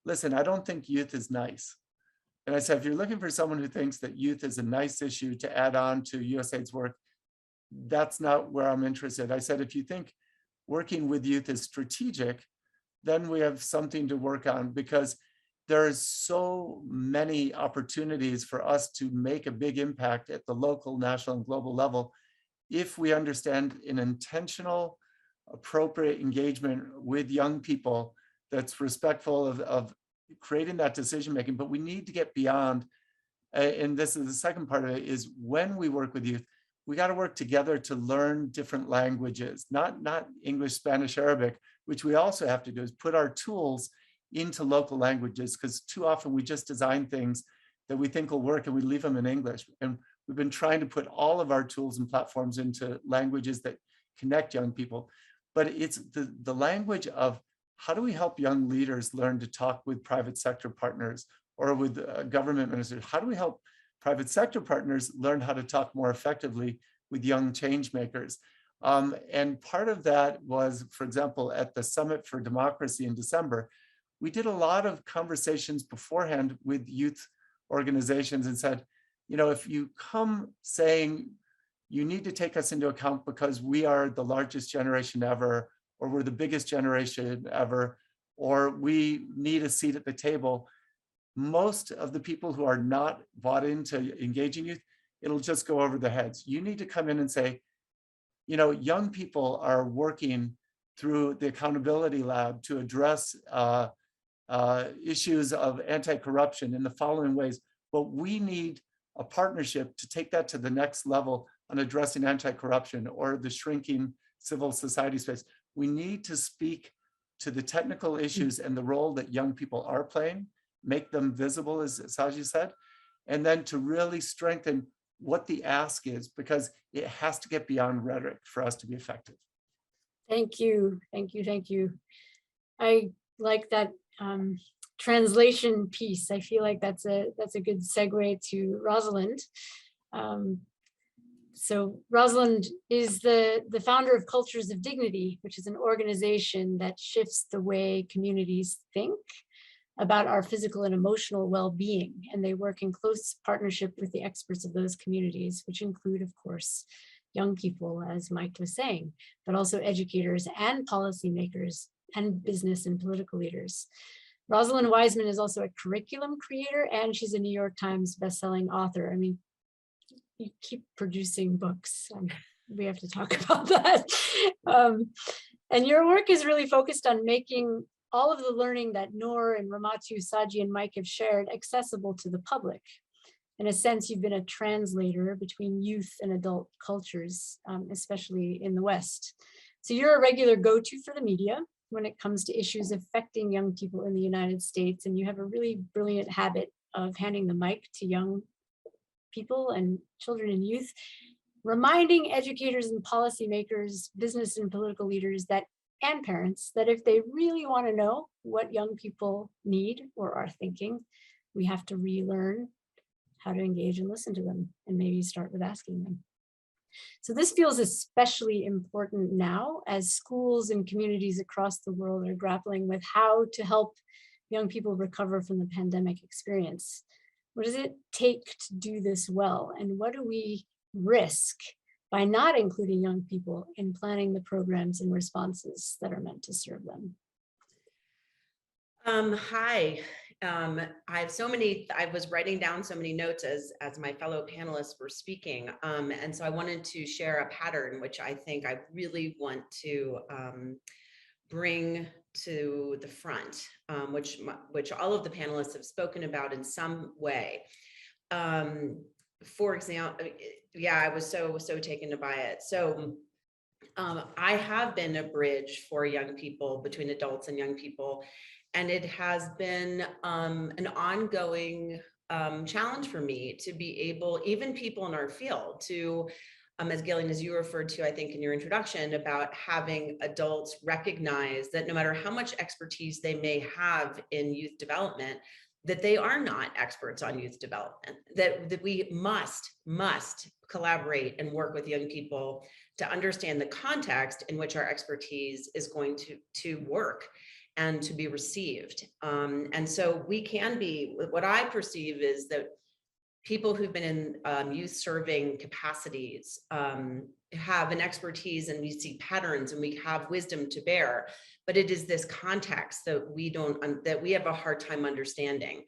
Speaker 5: listen, I don't think youth is nice. And I said, if you're looking for someone who thinks that youth is a nice issue to add on to USAID's work, that's not where I'm interested. I said, if you think working with youth is strategic, then we have something to work on, because there's so many opportunities for us to make a big impact at the local, national, and global level if we understand an intentional, appropriate engagement with young people that's respectful of creating that decision making. But we need to get beyond, and this is the second part of it, is when we work with youth, we got to work together to learn different languages, not English, Spanish, Arabic, which we also have to do, is put our tools into local languages, because too often we just design things that we think will work and we leave them in English. And we've been trying to put all of our tools and platforms into languages that connect young people. But it's the language of how do we help young leaders learn to talk with private sector partners or with government ministers? How do we help private sector partners learn how to talk more effectively with young change makers? And part of that was, for example, at the Summit for Democracy in December, we did a lot of conversations beforehand with youth organizations and said, if you come saying you need to take us into account because we are the largest generation ever, or we're the biggest generation ever, or we need a seat at the table, most of the people who are not bought into engaging youth, it'll just go over their heads. You need to come in and say, young people are working through the Accountability Lab to address issues of anti-corruption in the following ways, but we need a partnership to take that to the next level on addressing anti-corruption or the shrinking civil society space. We need to speak to the technical issues and the role that young people are playing, make them visible, as Saji said, and then to really strengthen what the ask is, because it has to get beyond rhetoric for us to be effective.
Speaker 1: Thank you. I like that translation piece. I feel like that's a good segue to Rosalind. So Rosalind is the founder of Cultures of Dignity, which is an organization that shifts the way communities think about our physical and emotional well-being. And they work in close partnership with the experts of those communities, which include, of course, young people, as Mike was saying, but also educators and policymakers and business and political leaders. Rosalind Wiseman is also a curriculum creator, and she's a New York Times bestselling author. I mean, you keep producing books. We have to talk about that. And your work is really focused on making all of the learning that Noor and Ramatu, Saji, and Mike have shared accessible to the public. In a sense, you've been a translator between youth and adult cultures, especially in the West. So you're a regular go-to for the media when it comes to issues affecting young people in the United States, and you have a really brilliant habit of handing the mic to young people and children and youth, reminding educators and policymakers, business and political leaders and parents that if they really want to know what young people need or are thinking, we have to relearn how to engage and listen to them, and maybe start with asking them. So this feels especially important now as schools and communities across the world are grappling with how to help young people recover from the pandemic experience. What does it take to do this well? And what do we risk by not including young people in planning the programs and responses that are meant to serve them?
Speaker 6: Hi. I have I was writing down so many notes as my fellow panelists were speaking. And so I wanted to share a pattern, which I think I really want to bring to the front, which all of the panelists have spoken about in some way. for example, yeah, I was so taken by it. So I have been a bridge for young people, between adults and young people, and it has been an ongoing challenge for me to be able, even people in our field, to as Gillian, as you referred to, I think in your introduction, about having adults recognize that no matter how much expertise they may have in youth development, that they are not experts on youth development, that we must collaborate and work with young people to understand the context in which our expertise is going to work and to be received. And so we can be, what I perceive is that people who've been in youth serving capacities have an expertise, and we see patterns and we have wisdom to bear, but it is this context that we have a hard time understanding.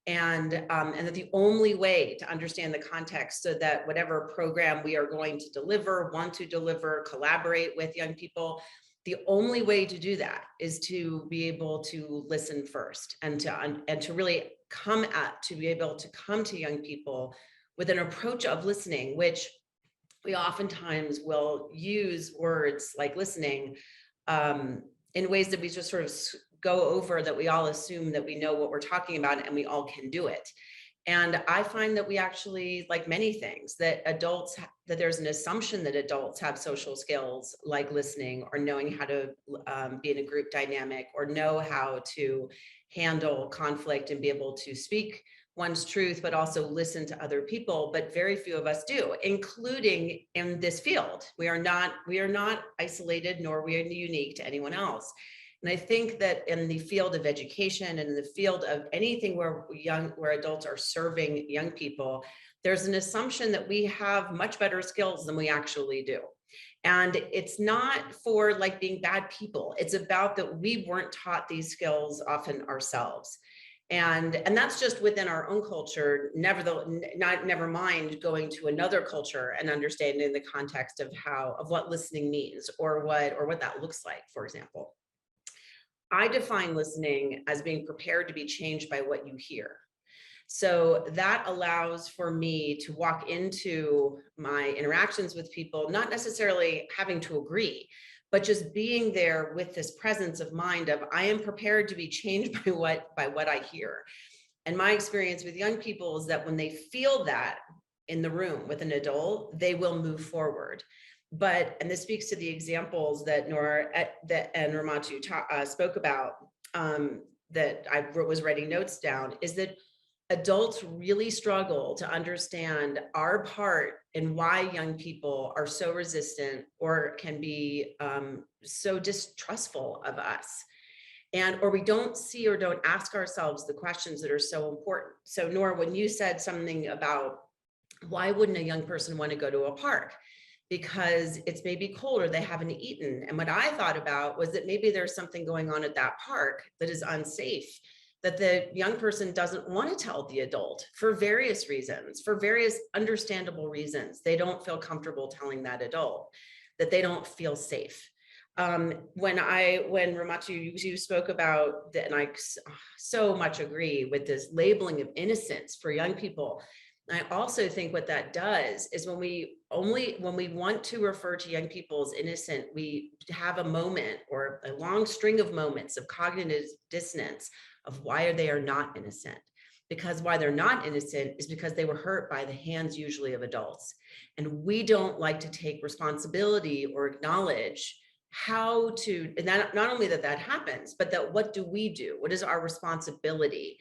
Speaker 6: And that the only way to understand the context, so that whatever program we are going to deliver, want to deliver, collaborate with young people, the only way to do that is to be able to listen first, and to really be able to come to young people with an approach of listening, which we oftentimes will use words like listening in ways that we just sort of go over, that we all assume that we know what we're talking about and we all can do it. And I find that we actually, like many things, that there's an assumption that adults have social skills like listening, or knowing how to be in a group dynamic, or know how to handle conflict and be able to speak one's truth, but also listen to other people. But very few of us do, including in this field. We are not isolated, nor are we unique to anyone else. And I think that in the field of education and in the field of anything where adults are serving young people, there's an assumption that we have much better skills than we actually do. And it's not for like being bad people. It's about that we weren't taught these skills often ourselves. And that's just within our own culture, never mind going to another culture and understanding the context of what listening means, or what that looks like, for example. I define listening as being prepared to be changed by what you hear. So that allows for me to walk into my interactions with people, not necessarily having to agree, but just being there with this presence of mind of, I am prepared to be changed by what I hear. And my experience with young people is that when they feel that in the room with an adult, they will move forward. And this speaks to the examples that Nora and Ramatu spoke about, that I was writing notes down, is that adults really struggle to understand our part in why young people are so resistant, or can be so distrustful of us. Or we don't see or don't ask ourselves the questions that are so important. So Nora, when you said something about why wouldn't a young person want to go to a park? Because it's maybe cold, or they haven't eaten. And what I thought about was that maybe there's something going on at that park that is unsafe, that the young person doesn't want to tell the adult for various reasons, for various understandable reasons. They don't feel comfortable telling that adult, that they don't feel safe. When Ramatu, you spoke about that, and I so much agree with this labeling of innocence for young people. I also think what that does is when we want to refer to young people as innocent, we have a moment, or a long string of moments, of cognitive dissonance of why they are not innocent. Because why they're not innocent is because they were hurt by the hands, usually of adults. And we don't like to take responsibility or acknowledge how to, and that, not only that happens, but that what do we do? What is our responsibility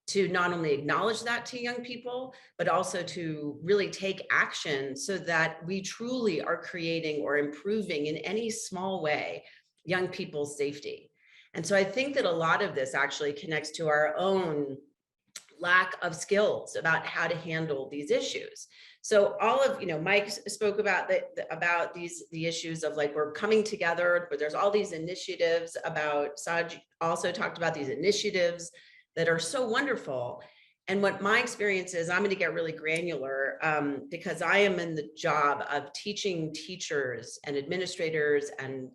Speaker 6: to not only acknowledge that to young people, but also to really take action so that we truly are creating or improving in any small way young people's safety. And so I think that a lot of this actually connects to our own lack of skills about how to handle these issues. So all of, Mike spoke about the issues of like, we're coming together, but there's all these initiatives about, Saj also talked about these initiatives that are so wonderful. And what my experience is, I'm going to get really granular because I am in the job of teaching teachers and administrators and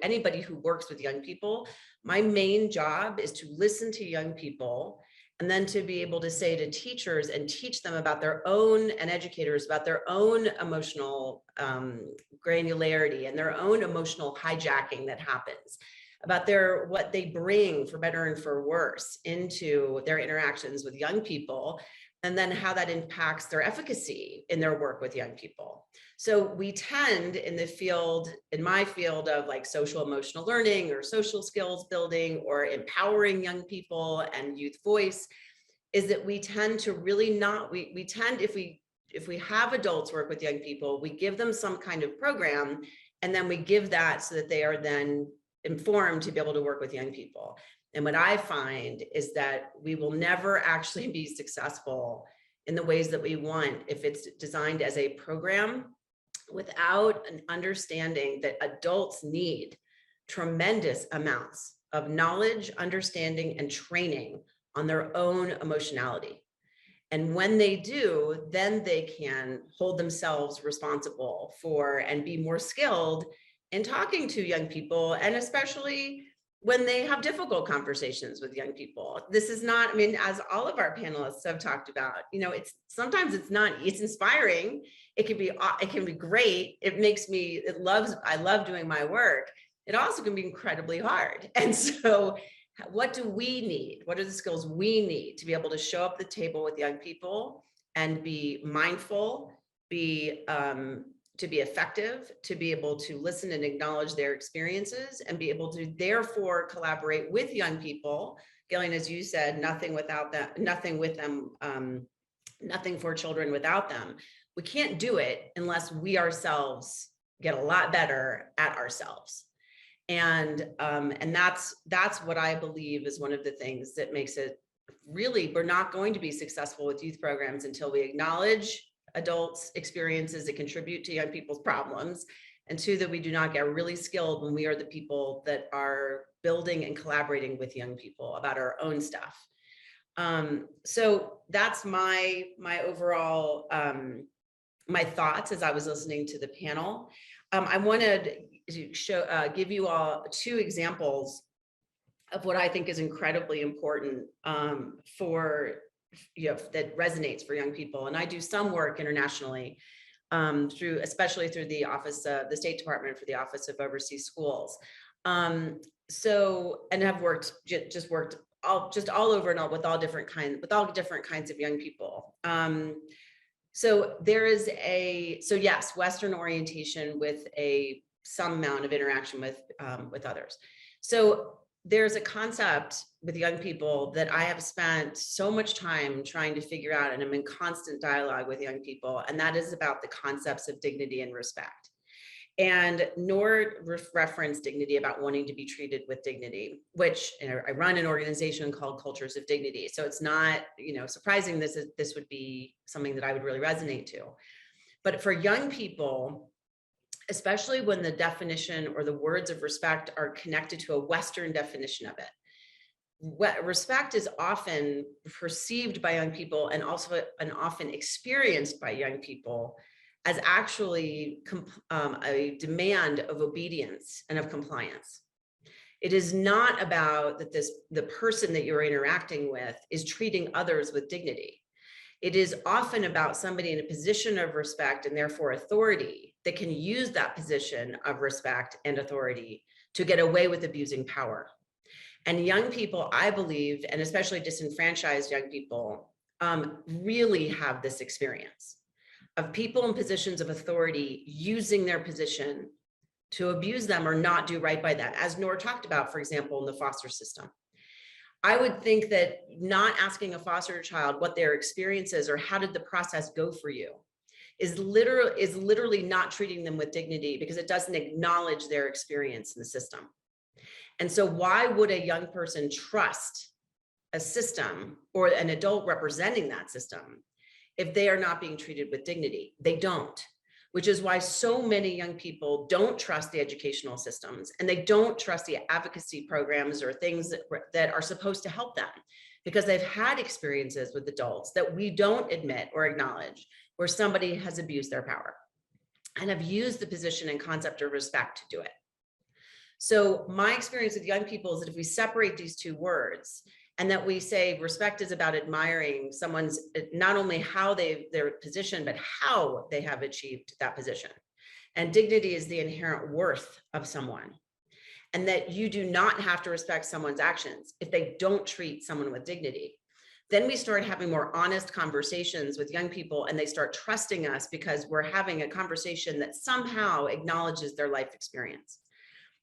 Speaker 6: anybody who works with young people. My main job is to listen to young people And then to be able to say to teachers and teach them about their own, and educators about their own emotional granularity and their own emotional hijacking that happens, about what they bring for better and for worse into their interactions with young people, and then how that impacts their efficacy in their work with young people. So we tend in my field of like social emotional learning or social skills building or empowering young people and youth voice, is that we tend to really not, we tend, if we have adults work with young people, we give them some kind of program, and then we give that so that they are then informed to be able to work with young people. And what I find is that we will never actually be successful in the ways that we want if it's designed as a program without an understanding that adults need tremendous amounts of knowledge, understanding, and training on their own emotionality. And when they do, then they can hold themselves responsible for and be more skilled in talking to young people, and especially when they have difficult conversations with young people. This is not, I mean, as all of our panelists have talked about, sometimes it's inspiring. It can be great. I love doing my work. It also can be incredibly hard. And so what do we need? What are the skills we need to be able to show up at the table with young people and be mindful, to be effective, to be able to listen and acknowledge their experiences, and be able to therefore collaborate with young people. Gillian, as you said, nothing with them, nothing for children without them. We can't do it unless we ourselves get a lot better at ourselves. And that's what I believe is one of the things that makes it really, we're not going to be successful with youth programs until we acknowledge adults' experiences that contribute to young people's problems, and two, that we do not get really skilled when we are the people that are building and collaborating with young people about our own stuff. So that's my overall my thoughts as I was listening to the panel. I wanted to give you all 2 examples of what I think is incredibly important that resonates for young people. And I do some work internationally especially through the office of the State Department for the Office of Overseas Schools. And have worked all over and all with all different kinds of young people. So there is yes, Western orientation with some amount of interaction with others. So there's a concept with young people that I have spent so much time trying to figure out, and I'm in constant dialogue with young people, and that is about the concepts of dignity and respect. And Noor referenced dignity, about wanting to be treated with dignity, which I run an organization called Cultures of Dignity. So it's not, surprising this would be something that I would really resonate to. But for young people, especially when the definition or the words of respect are connected to a Western definition of it, respect is often perceived by young people and often experienced by young people as actually a demand of obedience and of compliance. It is not about that the person that you're interacting with is treating others with dignity. It is often about somebody in a position of respect and therefore authority that can use that position of respect and authority to get away with abusing power. And young people, I believe, and especially disenfranchised young people, really have this experience of people in positions of authority using their position to abuse them or not do right by them, as Noor talked about, for example, in the foster system. I would think that not asking a foster child what their experience is or how did the process go for you is literally not treating them with dignity, because it doesn't acknowledge their experience in the system. And so why would a young person trust a system or an adult representing that system if they are not being treated with dignity? They don't, which is why so many young people don't trust the educational systems, and they don't trust the advocacy programs or things that are supposed to help them, because they've had experiences with adults that we don't admit or acknowledge, where somebody has abused their power and have used the position and concept of respect to do it. So my experience with young people is that if we separate these 2 words And that we say respect is about admiring someone's, not only how they're positioned, but how they have achieved that position. And dignity is the inherent worth of someone. And that you do not have to respect someone's actions if they don't treat someone with dignity. Then we start having more honest conversations with young people, and they start trusting us because we're having a conversation that somehow acknowledges their life experience.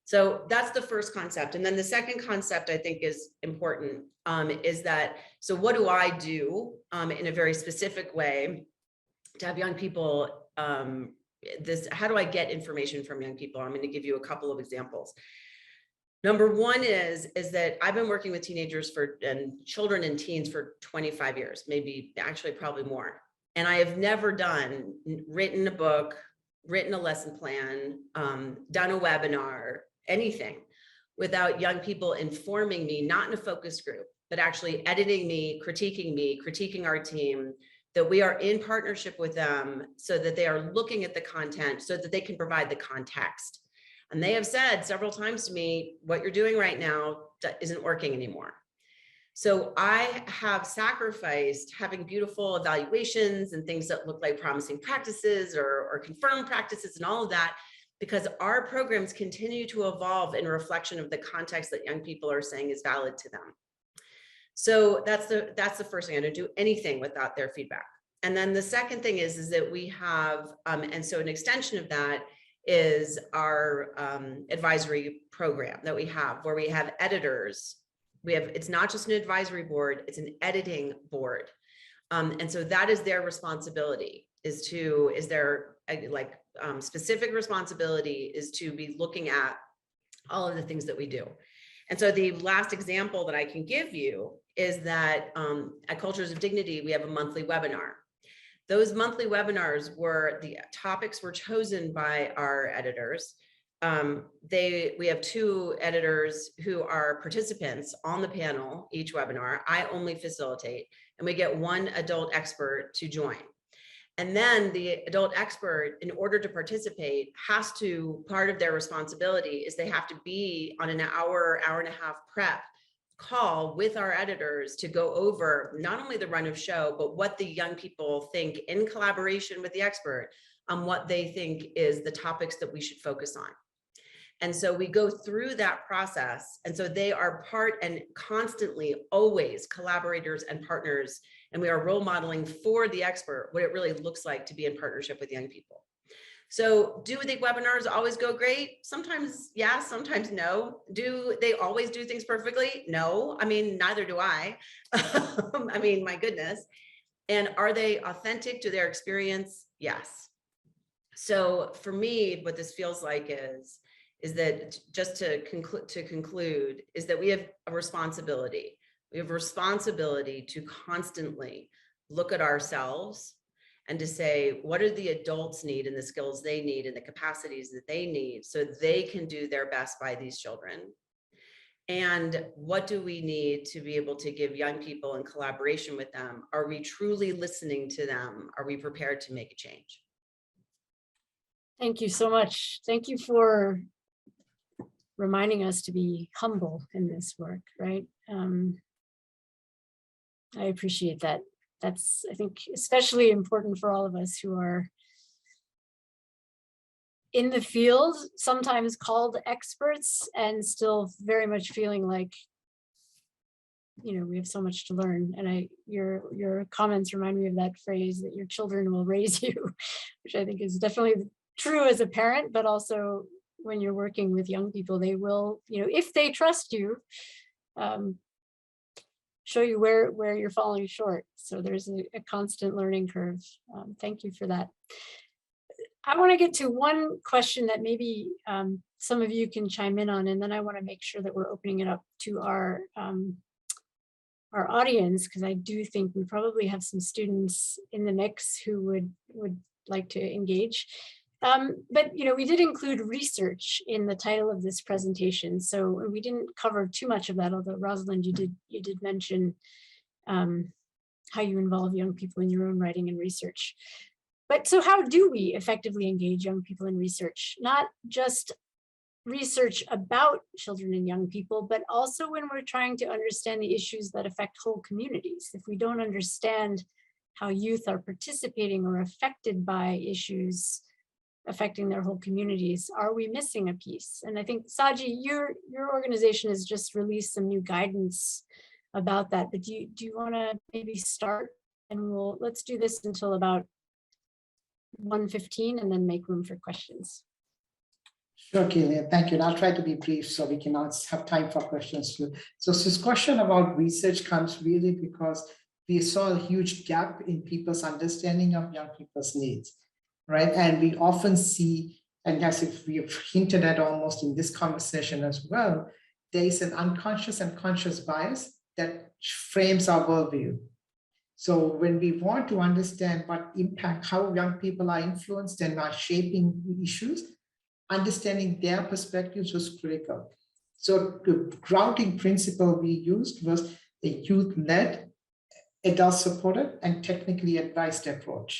Speaker 6: So that's the first concept. And then the second concept I think is important, is that, so what do I do in a very specific way to have young people, how do I get information from young people? I'm going to give you a couple of examples. Number one is that I've been working with teenagers and children and teens for 25 years, maybe actually probably more. And I have never written a book, written a lesson plan, done a webinar, anything without young people informing me, not in a focus group, but actually editing me, critiquing our team, that we are in partnership with them so that they are looking at the content so that they can provide the context. And they have said several times to me, what you're doing right now isn't working anymore. So I have sacrificed having beautiful evaluations and things that look like promising practices or confirmed practices and all of that, because our programs continue to evolve in reflection of the context that young people are saying is valid to them. So that's the first thing. I don't do anything without their feedback. And then the second thing is that we have, and so an extension of that is our advisory program that we have, where we have editors. It's not just an advisory board, it's an editing board. And so that is their responsibility, specific responsibility is to be looking at all of the things that we do. And so the last example that I can give you is that at Cultures of Dignity, we have a monthly webinar. Those monthly webinars the topics were chosen by our editors. We have 2 editors who are participants on the panel each webinar. I only facilitate, and we get 1 adult expert to join. And then the adult expert, in order to participate, part of their responsibility is they have to be on an hour and a half prep call with our editors to go over not only the run of show, but what the young people think in collaboration with the expert on what they think is the topics that we should focus on. And so we go through that process. And so they are part and constantly always collaborators and partners. And we are role modeling for the expert what it really looks like to be in partnership with young people. So do the webinars always go great? Sometimes yes, sometimes no. Do they always do things perfectly? No, I mean, neither do I. I mean, my goodness. And are they authentic to their experience? Yes. So for me, what this feels like is that, just to conclude, is that we have a responsibility. We have a responsibility to constantly look at ourselves and to say, what do the adults need and the skills they need and the capacities that they need so they can do their best by these children? And what do we need to be able to give young people in collaboration with them? Are we truly listening to them? Are we prepared to make a change?
Speaker 1: Thank you so much. Thank you for reminding us to be humble in this work, right? I appreciate that. That's, I think, especially important for all of us who are in the field, sometimes called experts, and still very much feeling like, you know, we have so much to learn. And your comments remind me of that phrase that your children will raise you, which I think is definitely true as a parent, but also when you're working with young people, they will, you know, if they trust you, show you where you're falling short. So there's a constant learning curve. Thank you for that. I want to get to one question that maybe some of you can chime in on, and then I want to make sure that we're opening it up to our audience, because I do think we probably have some students in the mix who would like to engage. But you know, we did include research in the title of this presentation, so we didn't cover too much of that. Although Rosalind, you did mention how you involve young people in your own writing and research. But so how do we effectively engage young people in research? Not just research about children and young people, but also when we're trying to understand the issues that affect whole communities. If we don't understand how youth are participating or affected by issues affecting their whole communities, are we missing a piece? And I think, Saji, your organization has just released some new guidance about that, but do you want to maybe start, and let's do this until about 1:15 and then make room for questions.
Speaker 4: Sure, Gillian, thank you. And I'll try to be brief so we can have time for questions too. So this question about research comes really because we saw a huge gap in people's understanding of young people's needs, right? And we often see, and as if we have hinted at almost in this conversation as well, there is an unconscious and conscious bias that frames our worldview. So when we want to understand what impact, how young people are influenced and are shaping issues, understanding their perspectives was critical. So the grounding principle we used was a youth-led, adult-supported, and technically advised approach.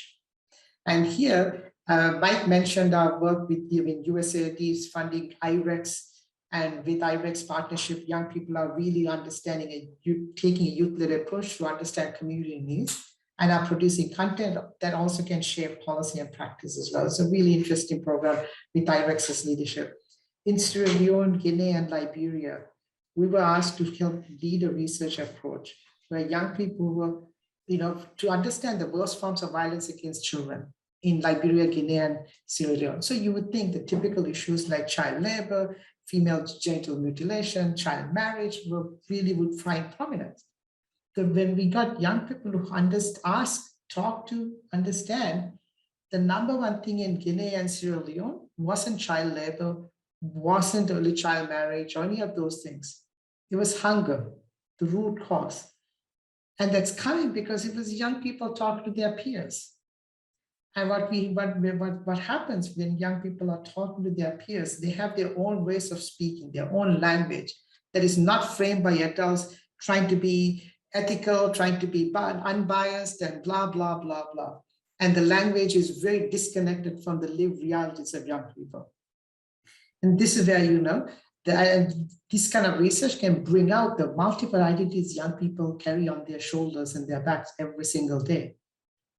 Speaker 4: And here, Mike mentioned our work with USAID is funding IREX, and with IREX partnership, young people are really understanding taking a youth-led approach to understand community needs and are producing content that also can shape policy and practice as well. It's a really interesting program with IREX's leadership. In Sierra Leone, Guinea, and Liberia, we were asked to help lead a research approach where young people were, to understand the worst forms of violence against children in Liberia, Guinea, and Sierra Leone. So you would think the typical issues like child labor, female genital mutilation, child marriage really would find prominence. When we got young people who talk to, understand, the number one thing in Guinea and Sierra Leone wasn't child labor, wasn't early child marriage, or any of those things. It was hunger, the root cause. And that's coming because it was young people talking to their peers. And what happens when young people are talking to their peers, they have their own ways of speaking, their own language that is not framed by adults trying to be ethical, trying to be unbiased, and blah, blah, blah, blah. And the language is very disconnected from the lived realities of young people. And this is where, this kind of research can bring out the multiple identities young people carry on their shoulders and their backs every single day.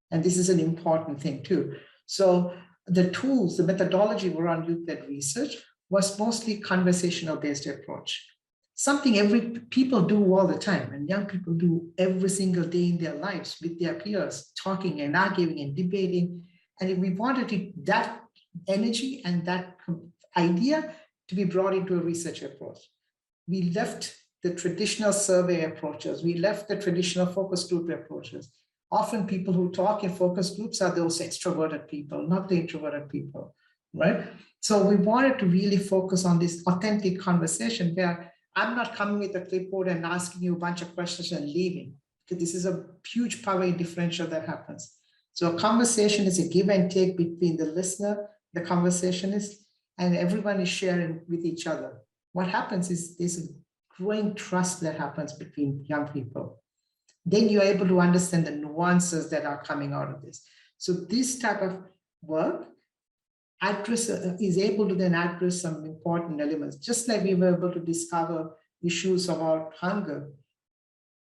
Speaker 4: And this is an important thing too. So the tools, the methodology around youth-led research was mostly conversational-based approach. Something people do all the time, and young people do every single day in their lives with their peers, talking and arguing and debating. And if we wanted that energy and that idea to be brought into a research approach, we left the traditional survey approaches, we left the traditional focus group approaches. Often people who talk in focus groups are those extroverted people, not the introverted people, right? So we wanted to really focus on this authentic conversation where I'm not coming with a clipboard and asking you a bunch of questions and leaving, because this is a huge power differential that happens. So a conversation is a give and take between the listener, the conversationist, and everyone is sharing with each other. What happens is there's a growing trust that happens between young people. Then you're able to understand the nuances that are coming out of this. So this type of work is able to then address some important elements, just like we were able to discover issues about hunger.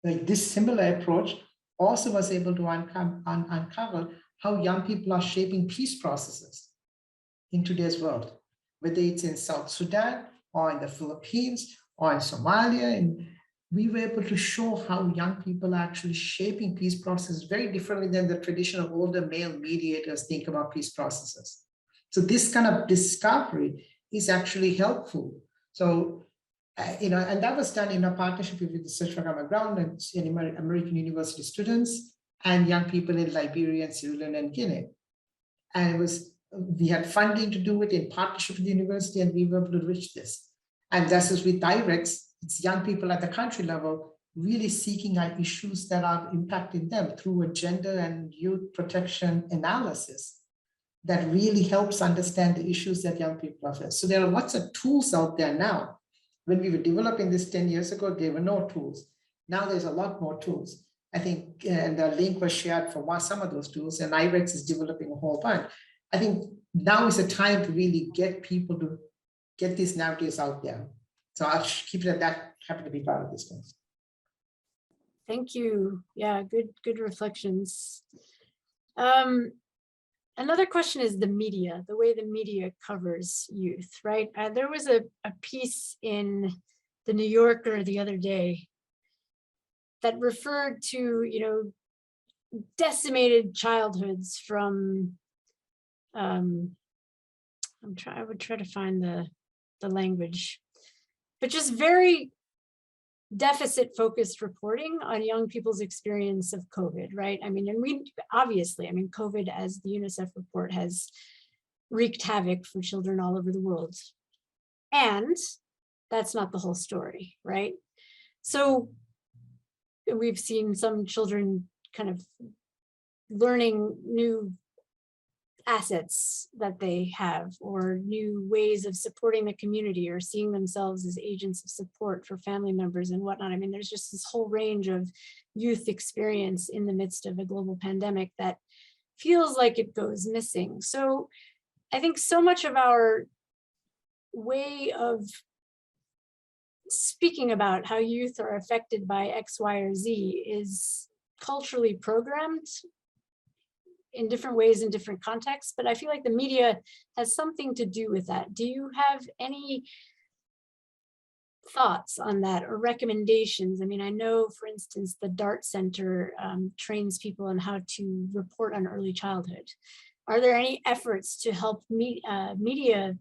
Speaker 4: Like this similar approach also was able to uncover how young people are shaping peace processes in today's world, whether it's in South Sudan or in the Philippines or in Somalia. And we were able to show how young people are actually shaping peace processes very differently than the traditional older male mediators think about peace processes. So this kind of discovery is actually helpful. So, and that was done in a partnership with the Search for Common Ground and American University students and young people in Liberia and Sierra Leone and Guinea. And we had funding to do it in partnership with the university, and we were able to reach this. And that's just with IREX. It's young people at the country level really seeking out issues that are impacting them through a gender and youth protection analysis that really helps understand the issues that young people are facing. So there are lots of tools out there now. When we were developing this 10 years ago, there were no tools. Now there's a lot more tools. I think, and the link was shared for some of those tools, and IREX is developing a whole bunch. I think now is a time to really get people to get these narratives out there. So I'll keep it at that, happy to be part of this one.
Speaker 1: Thank you. Yeah, good reflections. Another question is the media, the way the media covers youth, right? There was a piece in the New Yorker the other day that referred to, decimated childhoods from, I would try to find the language, but just very deficit focused reporting on young people's experience of COVID, right? I mean, and we obviously, COVID, as the UNICEF report, has wreaked havoc for children all over the world. And that's not the whole story, right? So we've seen some children kind of learning new assets that they have, or new ways of supporting the community, or seeing themselves as agents of support for family members and whatnot. I mean, there's just this whole range of youth experience in the midst of a global pandemic that feels like it goes missing. So I think so much of our way of speaking about how youth are affected by X, Y, or Z is culturally programmed in different ways in different contexts, but I feel like the media has something to do with that. Do you have any thoughts on that or recommendations? I mean, I know, for instance, the DART Center trains people on how to report on early childhood. Are there any efforts to help media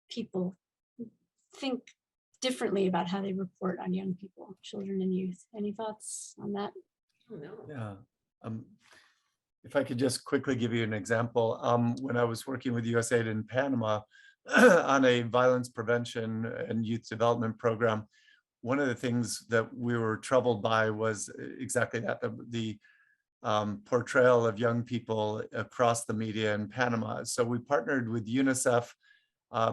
Speaker 1: people think differently about how they report on young people, children and youth? Any thoughts on that?
Speaker 6: Oh, no.
Speaker 5: Yeah. If I could just quickly give you an example, when I was working with USAID in Panama on a violence prevention and youth development program, one of the things that we were troubled by was exactly that, the portrayal of young people across the media in Panama. So we partnered with UNICEF,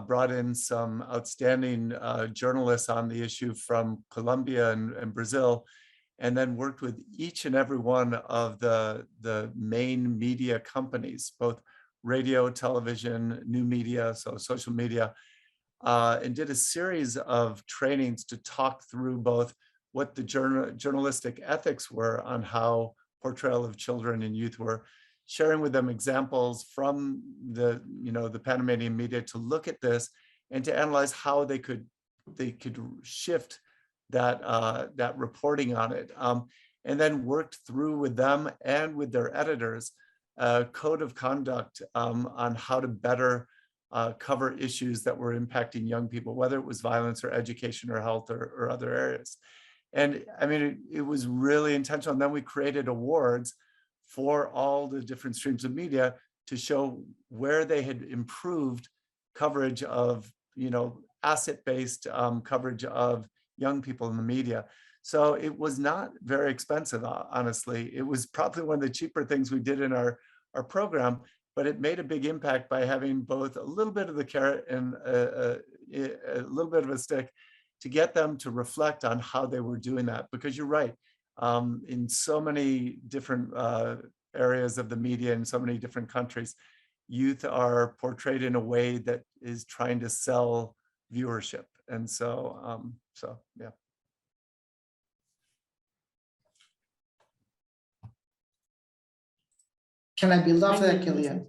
Speaker 5: brought in some outstanding journalists on the issue from Colombia and Brazil, and then worked with each and every one of the main media companies, both radio, television, new media, so social media, and did a series of trainings to talk through both what the journalistic ethics were on how portrayal of children and youth were, sharing with them examples from the Panamanian media to look at this and to analyze how they could shift that reporting on it, and then worked through with them and with their editors a code of conduct on how to better cover issues that were impacting young people, whether it was violence or education or health or other areas. And I mean, it was really intentional. And then we created awards for all the different streams of media to show where they had improved coverage of, asset-based coverage of young people in the media. So it was not very expensive, honestly. It was probably one of the cheaper things we did in our program, but it made a big impact by having both a little bit of the carrot and a little bit of a stick to get them to reflect on how they were doing that. Because you're right, in so many different areas of the media in so many different countries, youth are portrayed in a way that is trying to sell viewership. And so, yeah.
Speaker 4: Can I build off of that, Gillian?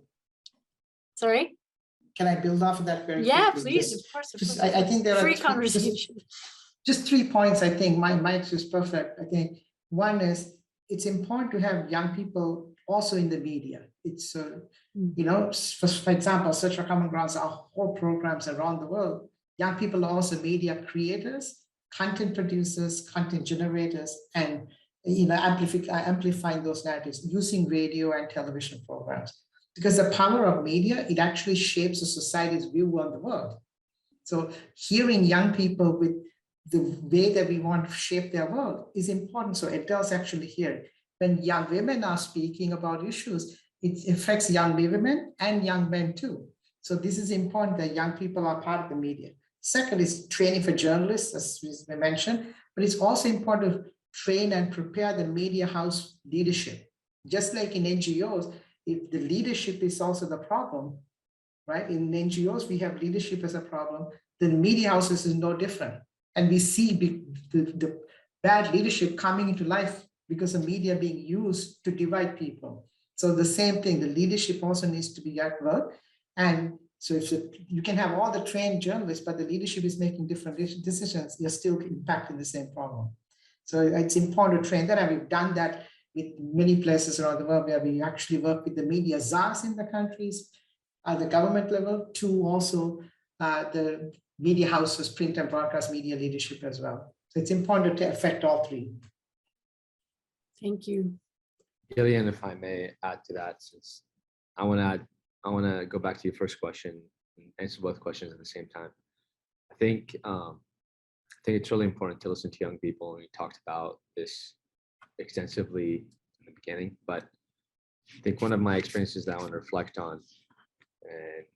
Speaker 1: Sorry?
Speaker 4: Can I build off of that very
Speaker 1: Yeah,
Speaker 4: quickly?
Speaker 1: please,
Speaker 4: Just-
Speaker 1: of course. Of
Speaker 4: just-
Speaker 1: course.
Speaker 4: I think there are
Speaker 1: Free
Speaker 4: just-
Speaker 1: conversation.
Speaker 4: Just 3 points, I think. My mic's is perfect. I think one is it's important to have young people also in the media. It's, for example, Search for Common Grounds, our whole programs around the world. Young people are also media creators, content producers, content generators, and amplifying those narratives using radio and television programs. Because the power of media, it actually shapes a society's view on the world. So hearing young people with the way that we want to shape their world is important. So adults actually hear it. When young women are speaking about issues, it affects young women and young men too. So this is important that young people are part of the media. Second is training for journalists, as we mentioned, but it's also important to train and prepare the media house leadership. Just like in NGOs, if the leadership is also the problem, right? In NGOs, we have leadership as a problem. the media houses is no different. And we see the bad leadership coming into life because of media being used to divide people. So the same thing, the leadership also needs to be at work. And so if you can have all the trained journalists, but the leadership is making different decisions, you're still impacting the same problem. So it's important to train that, and we've done that with many places around the world where we actually work with the media czars in the countries at the government level, to also the media houses, print and broadcast media leadership as well. So it's important to affect all three.
Speaker 1: Thank you.
Speaker 2: Gillian, if I may add to that, since I want to go back to your first question and answer both questions at the same time. I think it's really important to listen to young people, and we talked about this extensively in the beginning, but I think one of my experiences that I want to reflect on and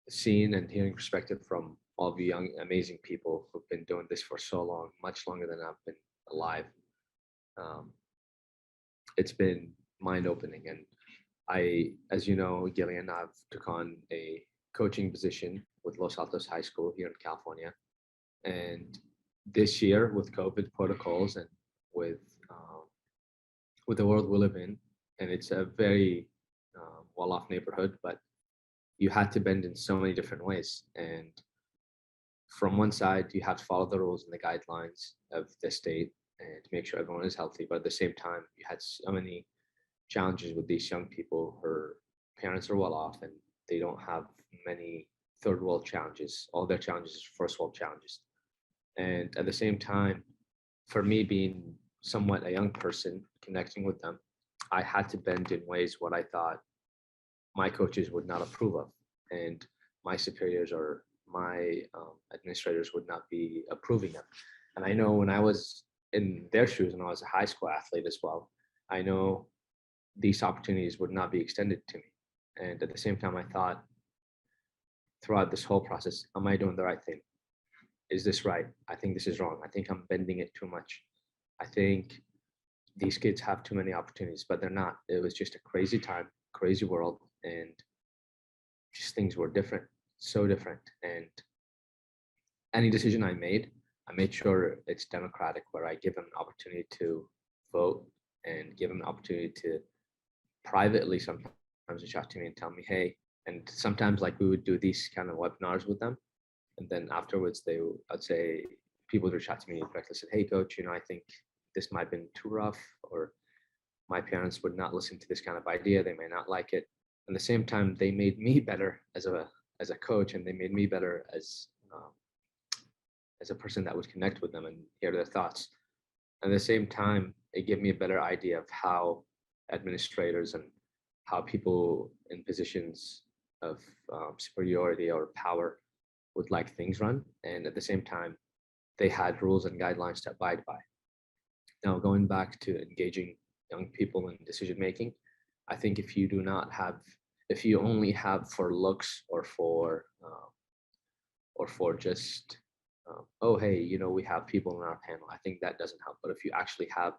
Speaker 2: seeing and hearing perspective from all the young, amazing people who've been doing this for so long, much longer than I've been alive. It's been mind-opening. And I, as you know, Gillian, I've took on a coaching position with Los Altos High School here in California. And this year with COVID protocols and with the world we live in, and it's a very well-off neighborhood, but you had to bend in so many different ways. And from one side, you have to follow the rules and the guidelines of the state and to make sure everyone is healthy. But at the same time, you had so many challenges with these young people. Her parents are well off and they don't have many third world challenges. All their challenges are first world challenges. And at the same time, for me being somewhat a young person, connecting with them, I had to bend in ways what I thought my coaches would not approve of, and my superiors or my administrators would not be approving of. And I know when I was in their shoes and I was a high school athlete as well, I know these opportunities would not be extended to me. And at the same time, I thought throughout this whole process, am I doing the right thing? Is this right? I think this is wrong. I think I'm bending it too much. I think these kids have too many opportunities, but they're not. It was just a crazy time, crazy world, and just things were different, so different. And any decision I made sure it's democratic, where I give them an opportunity to vote and give them an opportunity to privately sometimes reach out to me and tell me, hey, and sometimes like we would do these kind of webinars with them. And then afterwards, I'd say people would reach out to me directly, said, hey, coach, I think this might have been too rough, or my parents would not listen to this kind of idea. They may not like it. At the same time, they made me better as a coach, and they made me better as a person that would connect with them and hear their thoughts. At the same time, it gave me a better idea of how administrators and how people in positions of superiority or power would like things run. And at the same time, they had rules and guidelines to abide by. Now, going back to engaging young people in decision making, I think if you only have for looks or for just oh, hey, we have people in our panel, I think that doesn't help. But if you actually have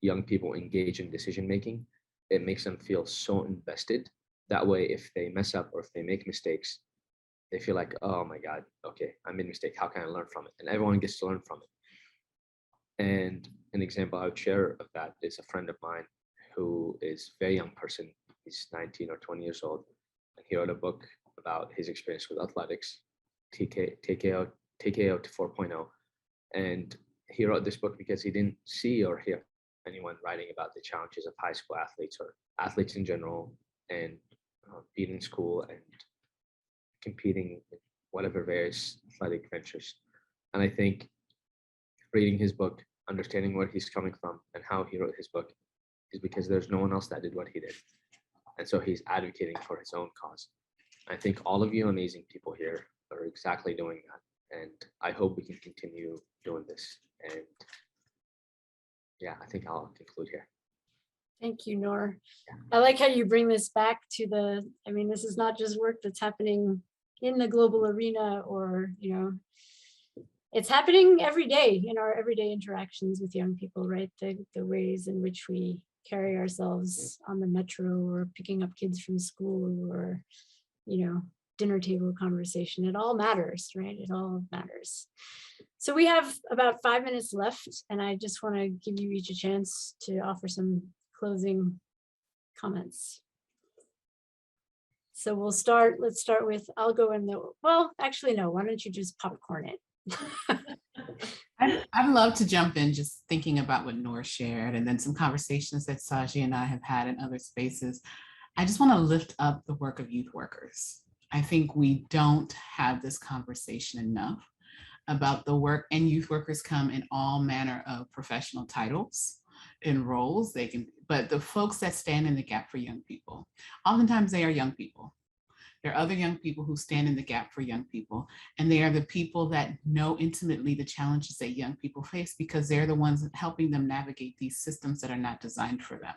Speaker 2: young people engage in decision making, it makes them feel so invested. That way, if they mess up or if they make mistakes, they feel like, oh my God, okay, I made a mistake. How can I learn from it? And everyone gets to learn from it. And an example I would share of that is a friend of mine who is a very young person. He's 19 or 20 years old. And he wrote a book about his experience with athletics, TKO to 4.0. And he wrote this book because he didn't see or hear anyone writing about the challenges of high school athletes or athletes in general, and being in school and competing in whatever various athletic ventures. And I think reading his book, understanding where he's coming from and how he wrote his book, is because there's no one else that did what he did. And so he's advocating for his own cause. I think all of you amazing people here are exactly doing that. And I hope we can continue doing this. And yeah, I think I'll conclude here.
Speaker 1: Thank you, Noor. I like how you bring this back to this is not just work that's happening in the global arena, or, it's happening every day in our everyday interactions with young people, right? The ways in which we carry ourselves on the metro, or picking up kids from school, or, dinner table conversation. It all matters, right? It all matters. So we have about 5 minutes left, and I just want to give you each a chance to offer some closing comments. So let's start with, I'll go in the, well, actually, no, why don't you just popcorn it?
Speaker 3: I'd love to jump in just thinking about what Noor shared and then some conversations that Saji and I have had in other spaces. I just want to lift up the work of youth workers. I think we don't have this conversation enough about the work, and youth workers come in all manner of professional titles and roles. But the folks that stand in the gap for young people, oftentimes they are young people. There are other young people who stand in the gap for young people, and they are the people that know intimately the challenges that young people face because they're the ones helping them navigate these systems that are not designed for them.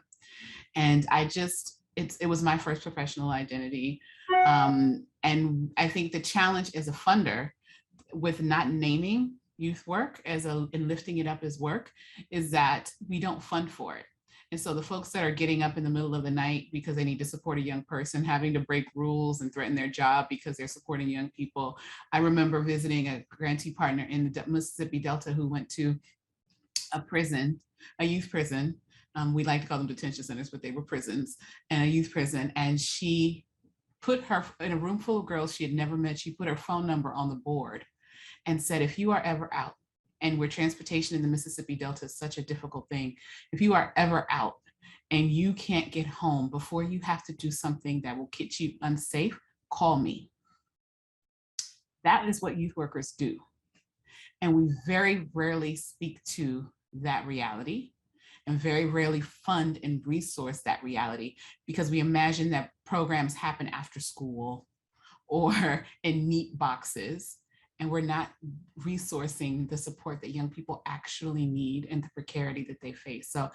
Speaker 3: And it was my first professional identity. And I think the challenge as a funder with not naming youth work and lifting it up as work is that we don't fund for it. And so the folks that are getting up in the middle of the night because they need to support a young person, having to break rules and threaten their job because they're supporting young people. I remember visiting a grantee partner in the Mississippi Delta who went to a prison, a youth prison. We like to call them detention centers, but they were prisons, and a youth prison. And she put her in a room full of girls she had never met. She put her phone number on the board and said, if you are ever out, and where transportation in the Mississippi Delta is such a difficult thing, if you are ever out and you can't get home before you have to do something that will get you unsafe, call me. That is what youth workers do. And we very rarely speak to that reality and very rarely fund and resource that reality because we imagine that programs happen after school or in neat boxes. And we're not resourcing the support that young people actually need and the precarity that they face. So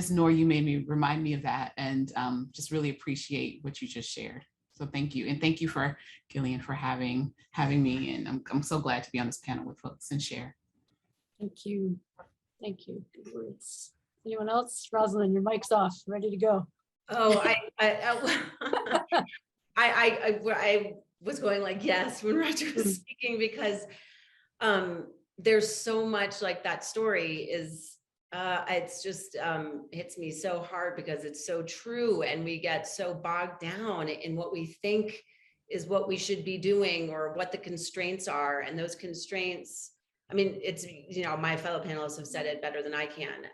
Speaker 3: Noor, you remind me of that, and just really appreciate what you just shared. So thank you. And thank you for Gillian for having me. And I'm so glad to be on this panel with folks and share.
Speaker 1: Thank you. Thank you. Good words. Anyone else? Rosalind, your mic's off, ready to go.
Speaker 6: Oh, I was going like, yes, when Roger was speaking, because there's so much like that story is, it's just hits me so hard because it's so true. And we get so bogged down in what we think is what we should be doing or what the constraints are. And those constraints, I mean, it's, my fellow panelists have said it better than I can.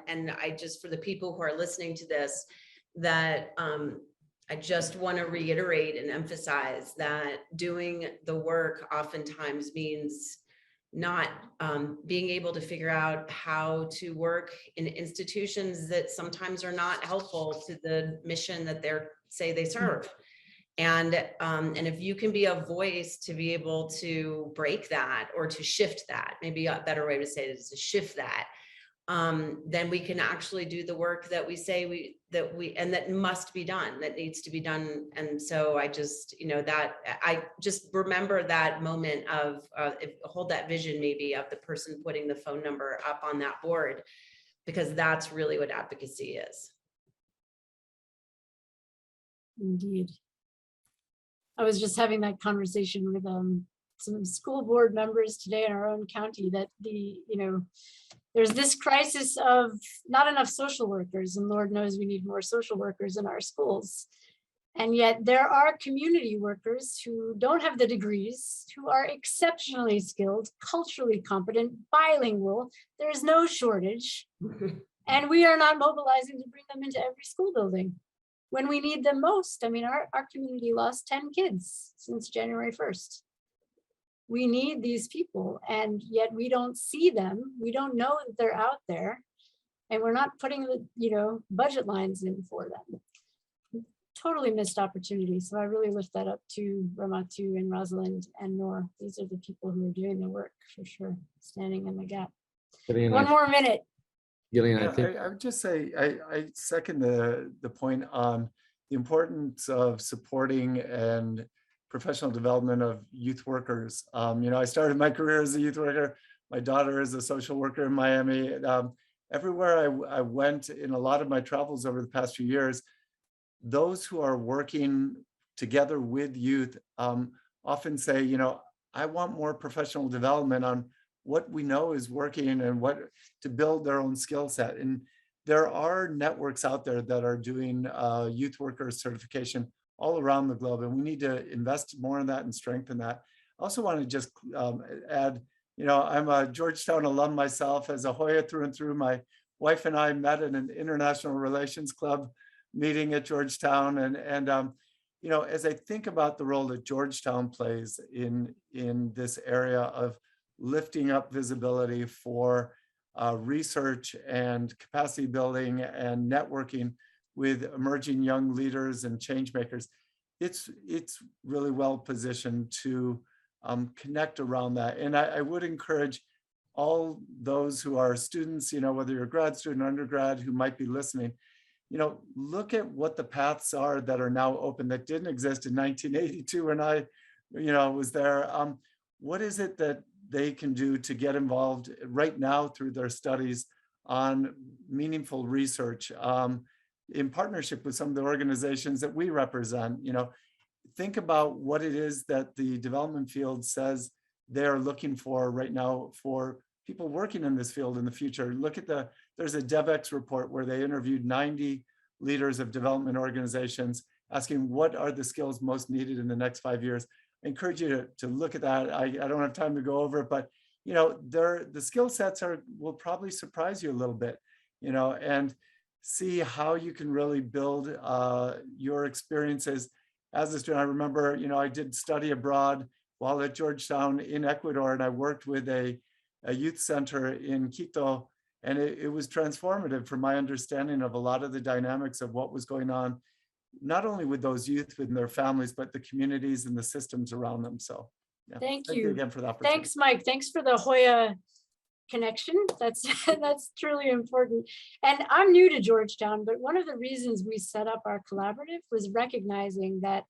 Speaker 6: And I just, for the people who are listening to this, that I just want to reiterate and emphasize that doing the work oftentimes means not being able to figure out how to work in institutions that sometimes are not helpful to the mission that they serve. And if you can be a voice to be able to break that or to shift that, maybe a better way to say it is to shift that, then we can actually do the work that we say and that must be done, that needs to be done. And so I just, I just remember that moment of hold that vision maybe of the person putting the phone number up on that board, because that's really what advocacy is.
Speaker 1: Indeed. I was just having that conversation with some school board members today in our own county that there's this crisis of not enough social workers, and Lord knows we need more social workers in our schools. And yet there are community workers who don't have the degrees, who are exceptionally skilled, culturally competent, bilingual. There is no shortage. And we are not mobilizing to bring them into every school building when we need them most. I mean, our community lost 10 kids since January 1st. We need these people, and yet we don't see them. We don't know that they're out there, and we're not putting the budget lines in for them. Totally missed opportunity. So I really lift that up to Ramatu and Rosalind and Noor. These are the people who are doing the work for sure, standing in the gap.
Speaker 2: Gillian,
Speaker 1: One more minute.
Speaker 2: Gillian,
Speaker 5: Yeah,
Speaker 2: I think
Speaker 5: I would just say I second the point on the importance of supporting and professional development of youth workers. I started my career as a youth worker. My daughter is a social worker in Miami. Everywhere I went in a lot of my travels over the past few years, those who are working together with youth, often say, you know, I want more professional development on what we know is working and what to build their own skill set. And there are networks out there that are doing youth worker certification all around the globe, and we need to invest more in that and strengthen that. I also want to just add, you know, I'm a Georgetown alum myself. As a Hoya through and through, my wife and I met in an international relations club meeting at Georgetown, and you know, as I think about the role that Georgetown plays in this area of lifting up visibility for research and capacity building and networking with emerging young leaders and change makers, it's really well positioned to connect around that. And I would encourage all those who are students, you know, whether you're a grad student, undergrad, who might be listening, you know, look at what the paths are that are now open that didn't exist in 1982 when I, you know, was there. What is it that they can do to get involved right now through their studies on meaningful research in partnership with some of the organizations that we represent? You know, think about what it is that the development field says they're looking for right now for people working in this field in the future. Look at there's a DevEx report where they interviewed 90 leaders of development organizations asking what are the skills most needed in the next 5 years. I encourage you to look at that. I don't have time to go over it, but you know, the skill sets will probably surprise you a little bit, you know, and see how you can really build your experiences as a student. I remember, you know, I did study abroad while at Georgetown in Ecuador, and I worked with a youth center in Quito, and it was transformative for my understanding of a lot of the dynamics of what was going on, not only with those youth and their families, but the communities and the systems around them. So yeah,
Speaker 1: Thank you
Speaker 5: again for the opportunity.
Speaker 1: Thanks, Mike. Thanks for the Hoya connection. That's that's truly important. And I'm new to Georgetown, but one of the reasons we set up our collaborative was recognizing that,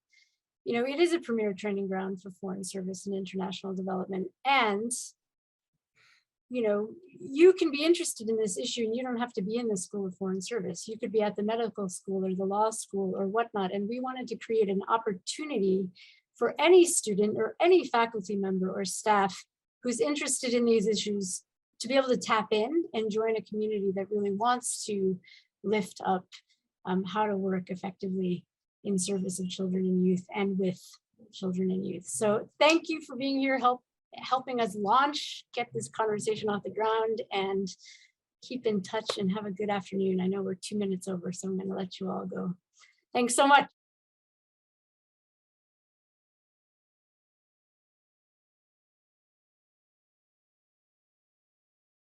Speaker 1: you know, it is a premier training ground for foreign service and international development. And, you know, you can be interested in this issue and you don't have to be in the School of Foreign Service. You could be at the medical school or the law school or whatnot. And we wanted to create an opportunity for any student or any faculty member or staff who's interested in these issues to be able to tap in and join a community that really wants to lift up how to work effectively in service of children and youth and with children and youth. So thank you for being here, helping us get this conversation off the ground, and keep in touch and have a good afternoon. I know we're 2 minutes over, so I'm going to let you all go. Thanks so much.